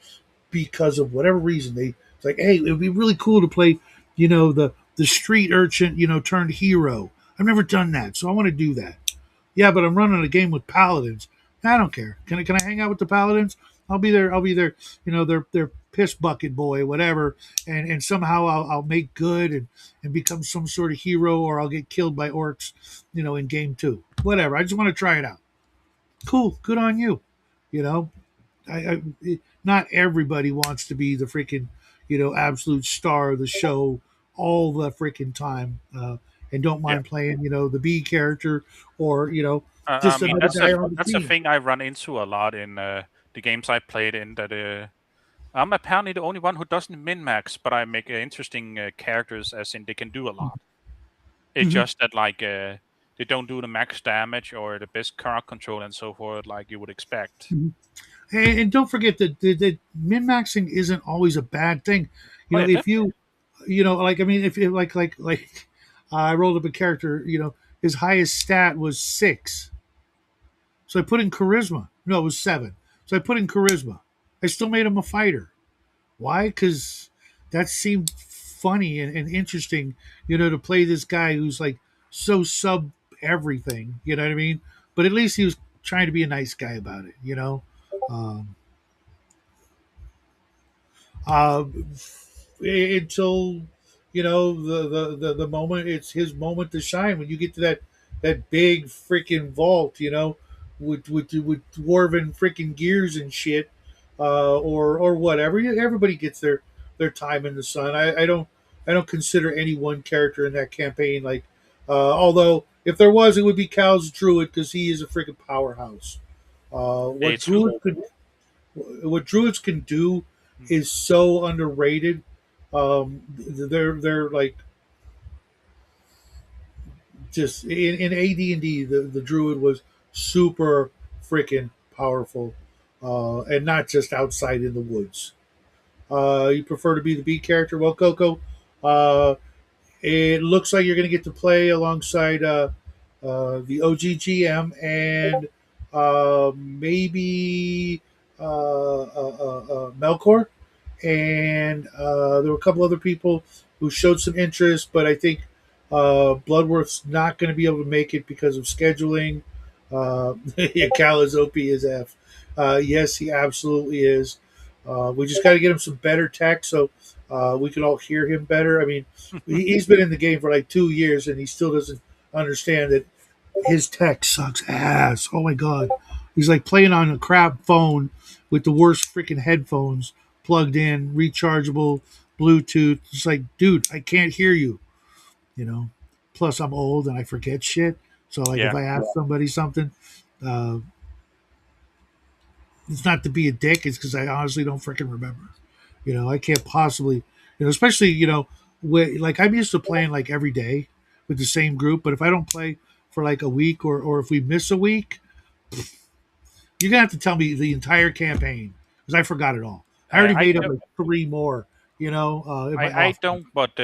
because of whatever reason. It's like, hey, it would be really cool to play, the street urchin, turned hero. I've never done that, so I want to do that. Yeah, but I'm running a game with paladins. I don't care. Can I hang out with the paladins? I'll be there. I'll be there. Their piss bucket boy, whatever. And somehow I'll make good and become some sort of hero, or I'll get killed by orcs, in game 2. Whatever. I just want to try it out. Cool. Good on you. You know, not everybody wants to be the freaking, absolute star of the show all the freaking time, and don't Yeah. mind playing, the B character, or I just mean, another guy on the that's a team. thing I run into a lot in the games I played in. That I'm apparently the only one who doesn't min max, but I make interesting characters, as in they can do a lot. It's Mhm. just that they don't do the max damage or the best card control and so forth, like you would expect. Mhm. And don't forget that min maxing isn't always a bad thing. Oh yeah, If definitely. like, I mean, if you like, I rolled up a character, his highest stat was 6. So I put in charisma. No, it was 7. So I put in charisma. I still made him a fighter. Why? Because that seemed funny and interesting, to play this guy who's like so sub everything. You know what I mean? But at least he was trying to be a nice guy about it. Um, uh, until the moment it's his moment to shine, when you get to that big freaking vault, with dwarven freaking gears and shit, or whatever. Everybody gets their time in the sun. I don't consider any one character in that campaign like, although if there was, it would be Cal's druid, because he is a freaking powerhouse. uh, what It's true. druid could what druids can do Mm. is so underrated. They're like, just in AD&D, the druid was super freaking powerful, and not just outside in the woods. You prefer to be the B character? Well, Coco, uh, it looks like you're going to get to play alongside the OGGM, and maybe Melkor. And there were a couple other people who showed some interest, but I think Bloodworth's not going to be able to make it because of scheduling. Cal is OP as F. Yes, he absolutely is. We just got to get him some better tech, so we can all hear him better. I mean, he's been in the game for like 2 years, and he still doesn't understand that his tech sucks ass. Oh my god, he's like playing on a crap phone with the worst freaking headphones plugged in, rechargeable, Bluetooth. It's like, dude, I can't hear you. You know. Plus, I'm old and I forget shit. So, like, if Yeah. I ask somebody something, uh, it's not to be a dick. It's because I honestly don't freaking remember. I can't possibly, especially, like, I'm used to playing like every day with the same group. But if I don't play for like a week, or if we miss a week, you're gonna have to tell me the entire campaign, because I forgot it all. I already I made up don't. like 3 more, in my I off. don't, but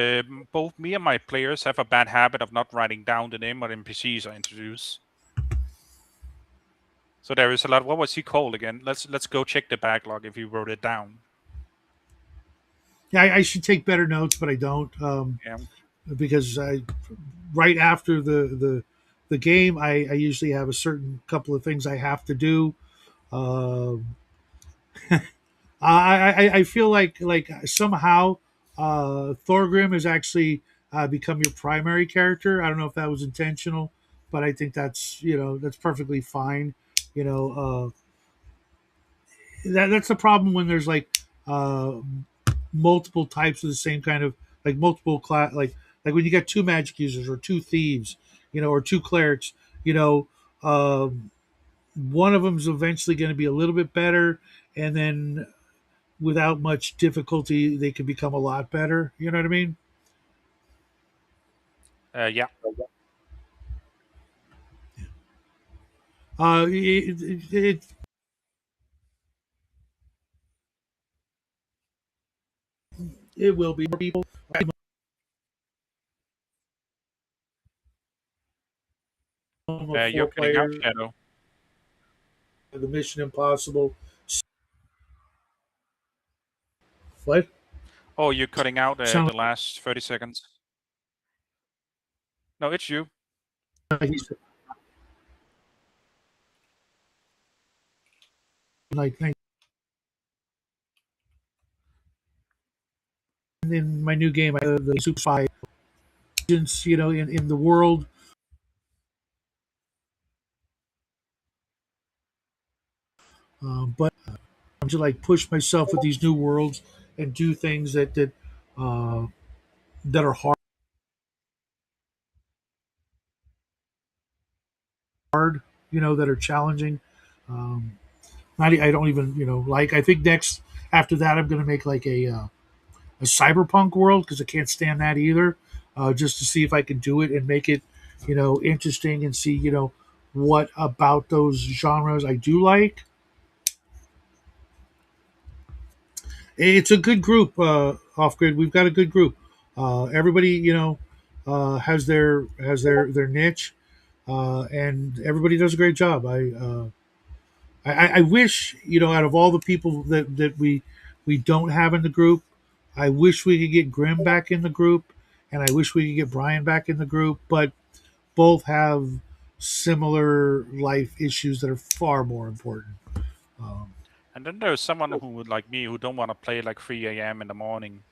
both me and my players have a bad habit of not writing down the name of NPCs I introduce. So there is a lot. What was he called again? Let's go check the backlog if he wrote it down. Yeah, I should take better notes, but I don't, Yeah. because right after the game, I usually have a certain couple of things I have to do. Um, I feel like somehow Thorgrim has actually become your primary character. I don't know if that was intentional, but I think that's perfectly fine. You know, that's the problem when there's like uh, multiple types of the same kind of, like, multiple class, like when you got 2 magic users, or 2 thieves, or 2 clerics. You know, um, one of them's eventually going to be a little bit better, and then without much difficulty, they can become a lot better. You know what I mean? Yeah. It It will be more people. Of You're four cutting out, players. Shadow. The Mission Impossible. What? Oh, you're cutting out Sound the last 30 seconds. No, it's you. like he's like in my new game, the Super Five. You know, in the world, but I'm to like push myself with these new worlds and do things uh, that are hard. You know, that are challenging. Um, not I don't even like. I think next after that, I'm going to make like a cyberpunk world because I can't stand that either. Just to see if I can do it and make it, interesting and see, what about those genres I do like. It's a good group, off grid. We've got a good group. Everybody, has their niche, and everybody does a great job. I wish, out of all the people that we don't have in the group, I wish we could get Grim back in the group, and I wish we could get Brian back in the group. But both have similar life issues that are far more important. Um, And then there's someone who would like me who don't want to play like 3 a.m. in the morning.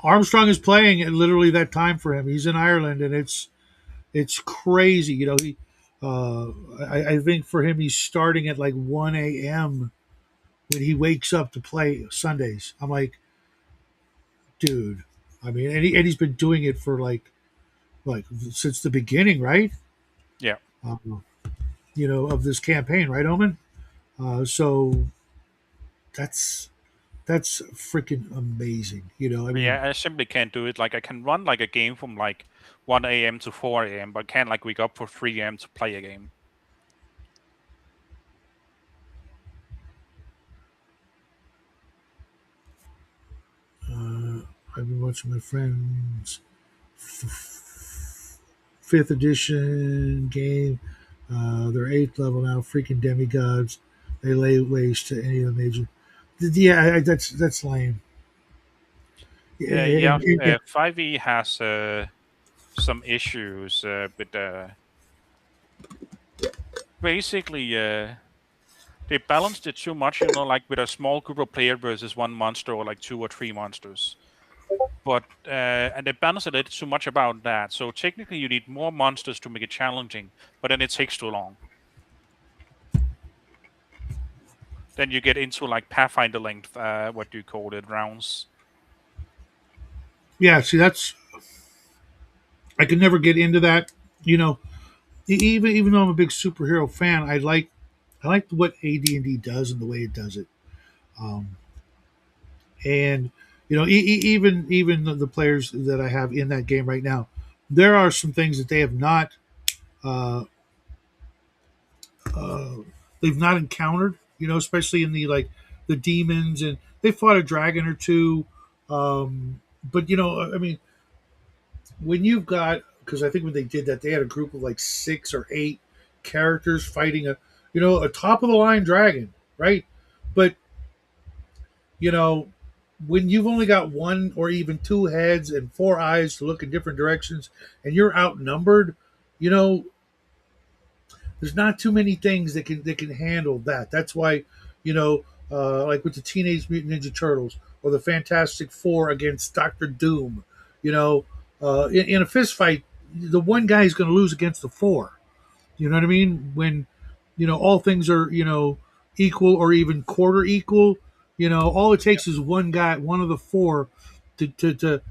Armstrong is playing at literally that time for him. He's in Ireland, and it's crazy. Uh, I think for him, he's starting at like 1 a.m. when he wakes up to play Sundays. I'm like, dude. I mean, and he's been doing it for like since the beginning, right? Yeah. Um, of this campaign, right, Omen? So that's freaking amazing. I But mean, yeah, I simply can't do it. Like I can run like a game from like 1 a.m. to 4 a.m., but can't like wake up for 3 a.m. to play a game. I've been watching my friends fifth edition game. They're eighth level now. Freaking demigods. They lay waste to any of the major. Yeah, that's lame. Yeah, And 5e has some issues with basically they balanced it too much, like with a small group of players versus one monster or like 2 or 3 monsters. But and they balanced it too much about that. So technically, you need more monsters to make it challenging, but then it takes too long. Then you get into like Pathfinder length, what do you call it, rounds. yeah, see, that's I could never get into that. You know, even though I'm a big superhero fan, I like what AD&D does and the way it does it. Um, and even the players that I have in that game right now, there are some things that they have not uh, uh, they've not encountered. Especially in the demons, and they fought a dragon or two. But I mean, when you've got, because I think when they did that, they had a group of like 6 or 8 characters fighting a top of the line dragon, right? But you know, when you've only got one or even two heads and four eyes to look in different directions, and you're outnumbered, you know, there's not too many things that can handle that. That's why, like with the Teenage Mutant Ninja Turtles or the Fantastic Four against Doctor Doom, in a fist fight, the one guy is going to lose against the four. You know what I mean? When all things are equal or even quarter equal, all it takes is one guy, one of the four, to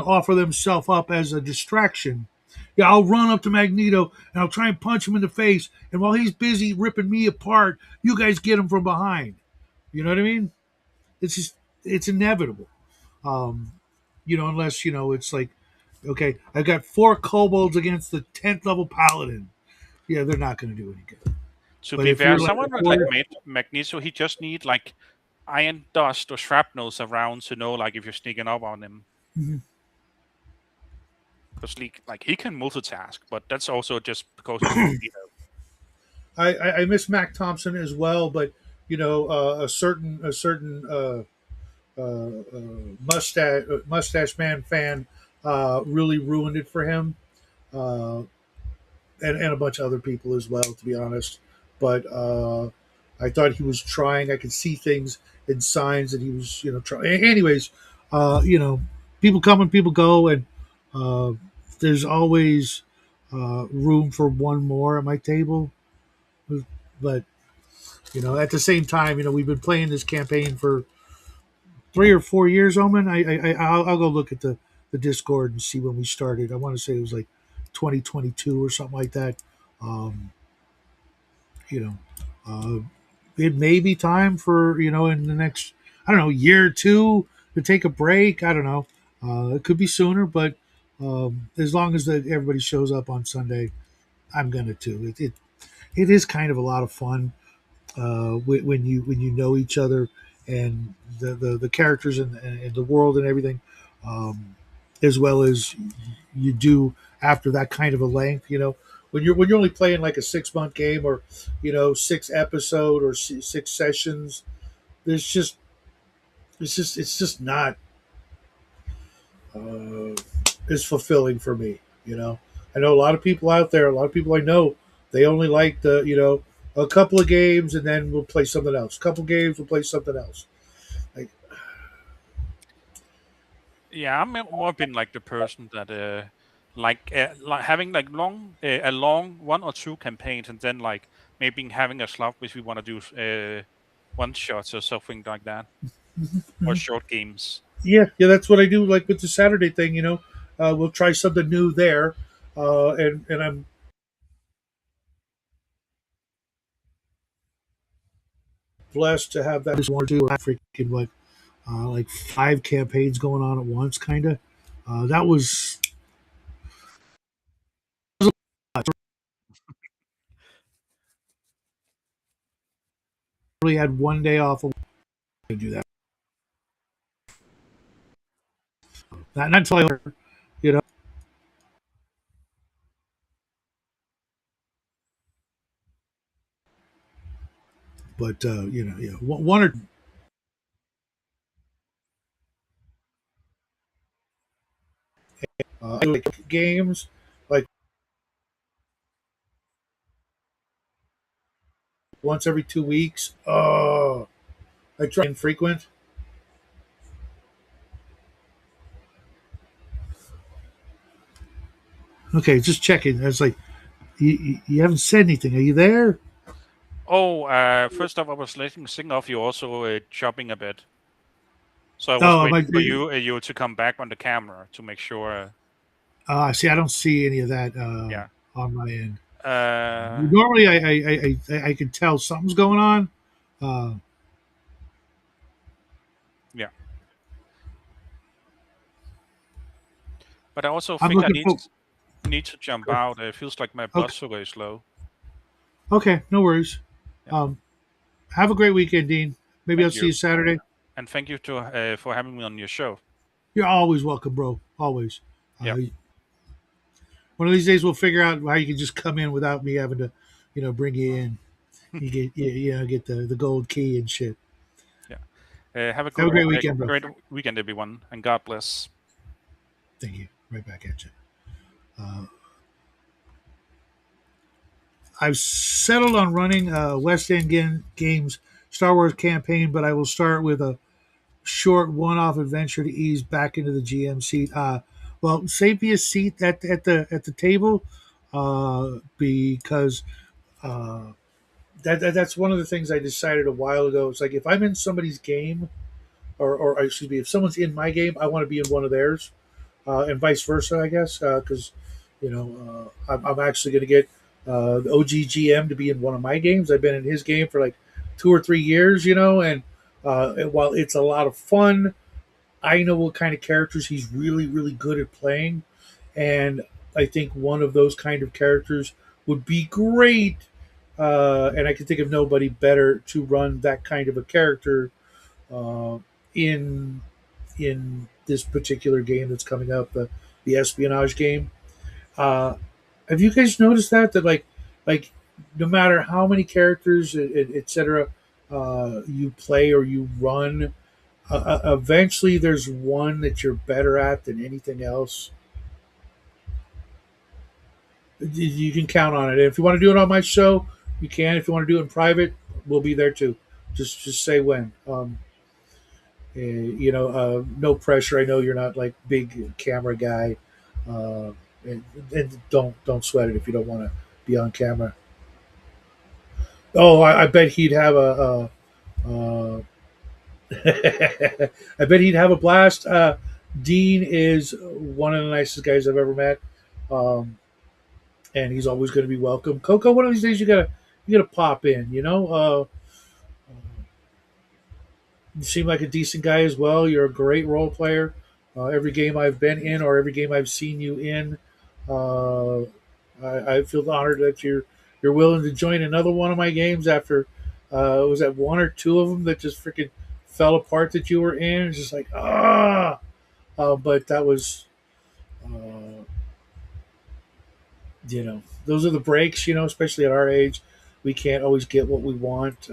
offer themselves up as a distraction. Yeah, I'll run up to Magneto and I'll try and punch him in the face, and while he's busy ripping me apart, you guys get him from behind. You know what I mean? It's inevitable. Um, unless it's like, okay, I've got 4 kobolds against the 10th level paladin. Yeah, they're not going to do any good. To But be if fair, you're like someone a with like quarter, Magneto, he just need like iron dust or shrapnels around to know like if you're sneaking up on him. Mhm. Because like he can multitask, but that's also just because he's a torpedo. I miss Mac Thompson as well, but mustache man fan really ruined it for him, uh, and a bunch of other people as well, to be honest. But I thought he was trying. I could see things and signs that he was, trying. Anyways, people come and people go, and uh, there's always room for one more at my table. But at the same time, we've been playing this campaign for 3 or 4 years. Omen, I'll go look at the Discord and see when we started. I want to say it was like 2022 or something like that. Um, you know, uh, it may be time for in the next, I don't know, year or two to take a break. I don't know. It could be sooner, but as long as everybody shows up on Sunday, I'm gonna too. It is kind of a lot of fun when you know each other and the characters and the world and everything, um, as well as you do after that kind of a length. When you're only playing like a 6 month game, or 6 episode or six sessions. There's just it's just not uh, as fulfilling for me. I know a lot of people out there. A lot of people I know, they only like a couple of games and then we'll play something else. A couple games, we'll play something else. Like, Yeah, I'm more been like the person that like having like a long 1 or 2 campaigns, and then like maybe having a slot which we want to do one shots or something like that, or short games. yeah, yeah, that's what I do. Like with the Saturday thing, we'll try something new there, and I'm blessed to have that as one or two or freaking what, like 5 campaigns going on at once, kind of. That was I really had one day off to do that. Not until I, you know, but yeah, one or like games, like once every 2 weeks. Oh, I try infrequent. Okay, just checking. I was like, you haven't said anything. Are you there? Oh, first off, I was letting sing off you also chopping a bit, so I was Oh, waiting for you to come back on the camera to make sure. see, I don't see any of that Yeah. on my end. Uh, Normally, I can tell something's going on. Uh, yeah. But I also I'm think I looking for. need to jump out. It feels like my blood Okay, sugar is low. okay, no worries. Yeah. Um, have a great weekend, Dean. Maybe I'll Thank see you, you Saturday. and thank you to for having me on your show. You're always welcome, bro. Always. Yeah. One of these days, we'll figure out how you can just come in without me having to, bring you in. You get the gold key and shit. Yeah. Have Have a great weekend, bro. great weekend, everyone, and God bless. Thank you. Right back at you. Uh, I've settled on running West End Games Star Wars campaign, but I will start with a short one-off adventure to ease back into the GM seat. Well, save me a seat at the table, because uh, that's one of the things I decided a while ago. It's like if I'm in somebody's game, or excuse me, if someone's in my game, I want to be in one of theirs, and vice versa, I guess, because I'm actually going to get the OGGM to be in one of my games. I've been in his game for like 2 or 3 years, and while it's a lot of fun, I know what kind of characters he's really, really good at playing, and I think one of those kind of characters would be great. And I can think of nobody better to run that kind of a character uh, in this particular game that's coming up, the espionage game. Uh, have you guys noticed that like no matter how many characters, etc., you play or you run, eventually there's one that you're better at than anything else. You can count on it. If you want to do it on my show, you can. If you want to do it in private, we'll be there too. Just say when. No pressure. I know you're not like big camera guy, uh, and don't sweat it if you don't want to be on camera. Oh, I bet he'd have I bet he'd have a blast. Dean is one of the nicest guys I've ever met, um, and he's always going to be welcome. Coco, one of these days you gotta pop in. You seem like a decent guy as well. You're a great role player. Every game I've been in or every game I've seen you in, uh, I feel honored that you're willing to join another one of my games after was that one or two of them that just freaking fell apart that you were in. It's just like but that was uh, those are the breaks. Especially at our age, we can't always get what we want.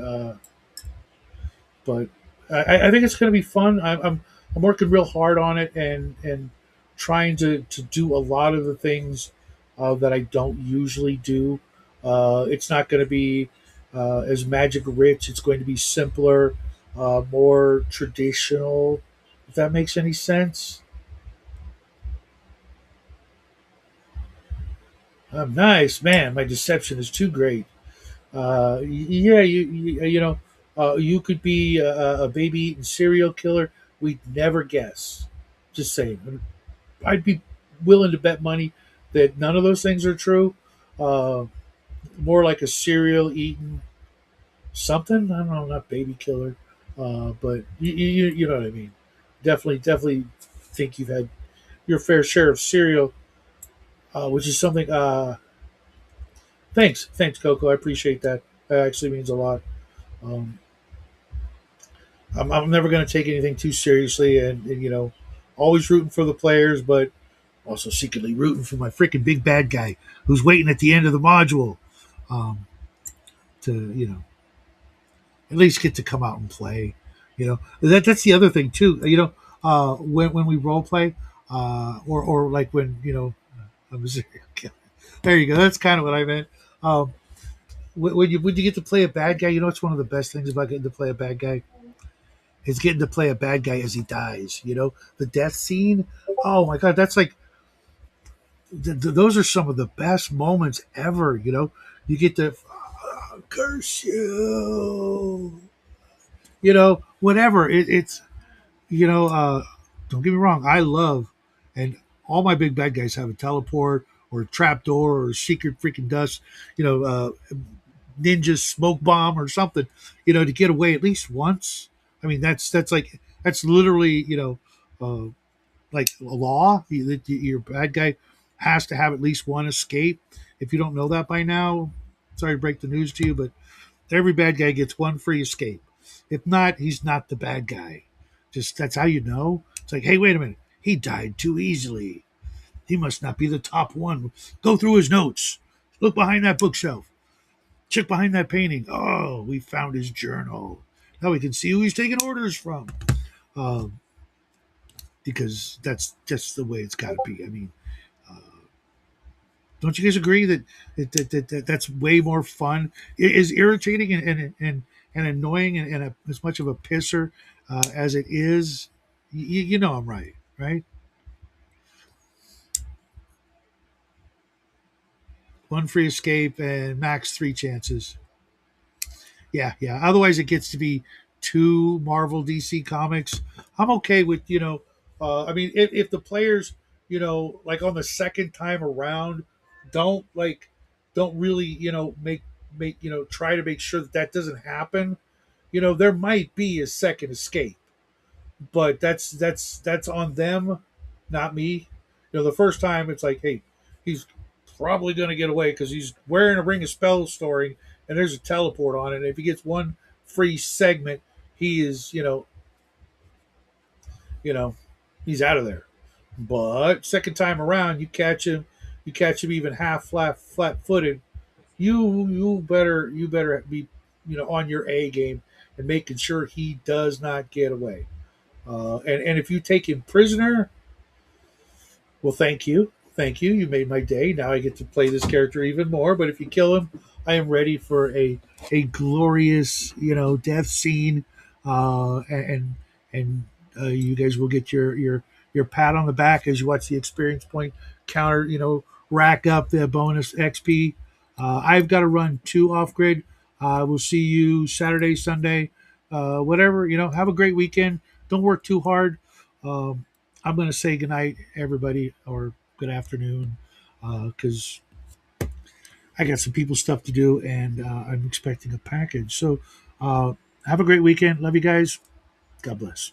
But I think it's going to be fun. I'm working real hard on it and trying to do a lot of the things that I don't usually do. It's not going to be as magic rich. It's going to be simpler, more traditional. If that makes any sense. Nice, man. My deception is too great. Yeah, you could be a baby eating serial killer. We'd never guess. Just saying. I'd be willing to bet money that none of those things are true. Uh, More like a serial eating something. I don't know, not baby killer, but you know what I mean. Definitely think you've had your fair share of cereal, which is something. Thanks, Coco. I appreciate that. That actually means a lot. Um, I'm never going to take anything too seriously, and always rooting for the players, but also secretly rooting for my freaking big bad guy who's waiting at the end of the module um, to at least get to come out and play. That's the other thing too. When we role play, or like when I'm a serial killer. There you go. That's kind of what I meant. Um, when you get to play a bad guy, it's one of the best things about getting to play a bad guy is getting to play a bad guy as he dies. The death scene. Oh my god, that's like those are some of the best moments ever. You get to curse you. Whatever it's don't get me wrong. I love and all my big bad guys have a teleport or a trap door or a secret freaking dust. Ninja smoke bomb or something. To get away at least once. I mean, that's literally like a law. Your bad guy has to have at least one escape. If you don't know that by now, sorry to break the news to you, but every bad guy gets one free escape. If not, he's not the bad guy. Just that's how you know. It's like, hey, wait a minute. He died too easily. He must not be the top one. Go through his notes. Look behind that bookshelf. Check behind that painting. Oh, we found his journal. Now we can see who he's taking orders from. Um, because that's just the way it's got to be. I mean, don't you guys agree that's way more fun? It is irritating and annoying and as much of a pisser as it is. I'm right, right? One free escape and max three chances. Yeah. Otherwise, it gets to be two Marvel DC comics. I'm okay with I mean, if the players like on the second time around, don't like don't really make try to make sure that doesn't happen. There might be a second escape, but that's on them, not me. The first time it's like, hey, he's probably going to get away because he's wearing a ring of spell storing, and there's a teleport on it. And if he gets one free segment, he is you know, he's out of there. But second time around, you catch him even half flat footed. You better be on your A game and making sure he does not get away. And if you take him prisoner, well, thank you. Thank you. You made my day. Now I get to play this character even more. But if you kill him, I am ready for a glorious, death scene. And you guys will get your pat on the back as you watch the experience point counter, rack up the bonus XP. I've got to run 2 off grid. We'll see you Saturday, Sunday, whatever. Have a great weekend. Don't work too hard. Um, I'm going to say goodnight, everybody, or good afternoon, because I got some people stuff to do, and I'm expecting a package. So have a great weekend. Love you guys. God bless.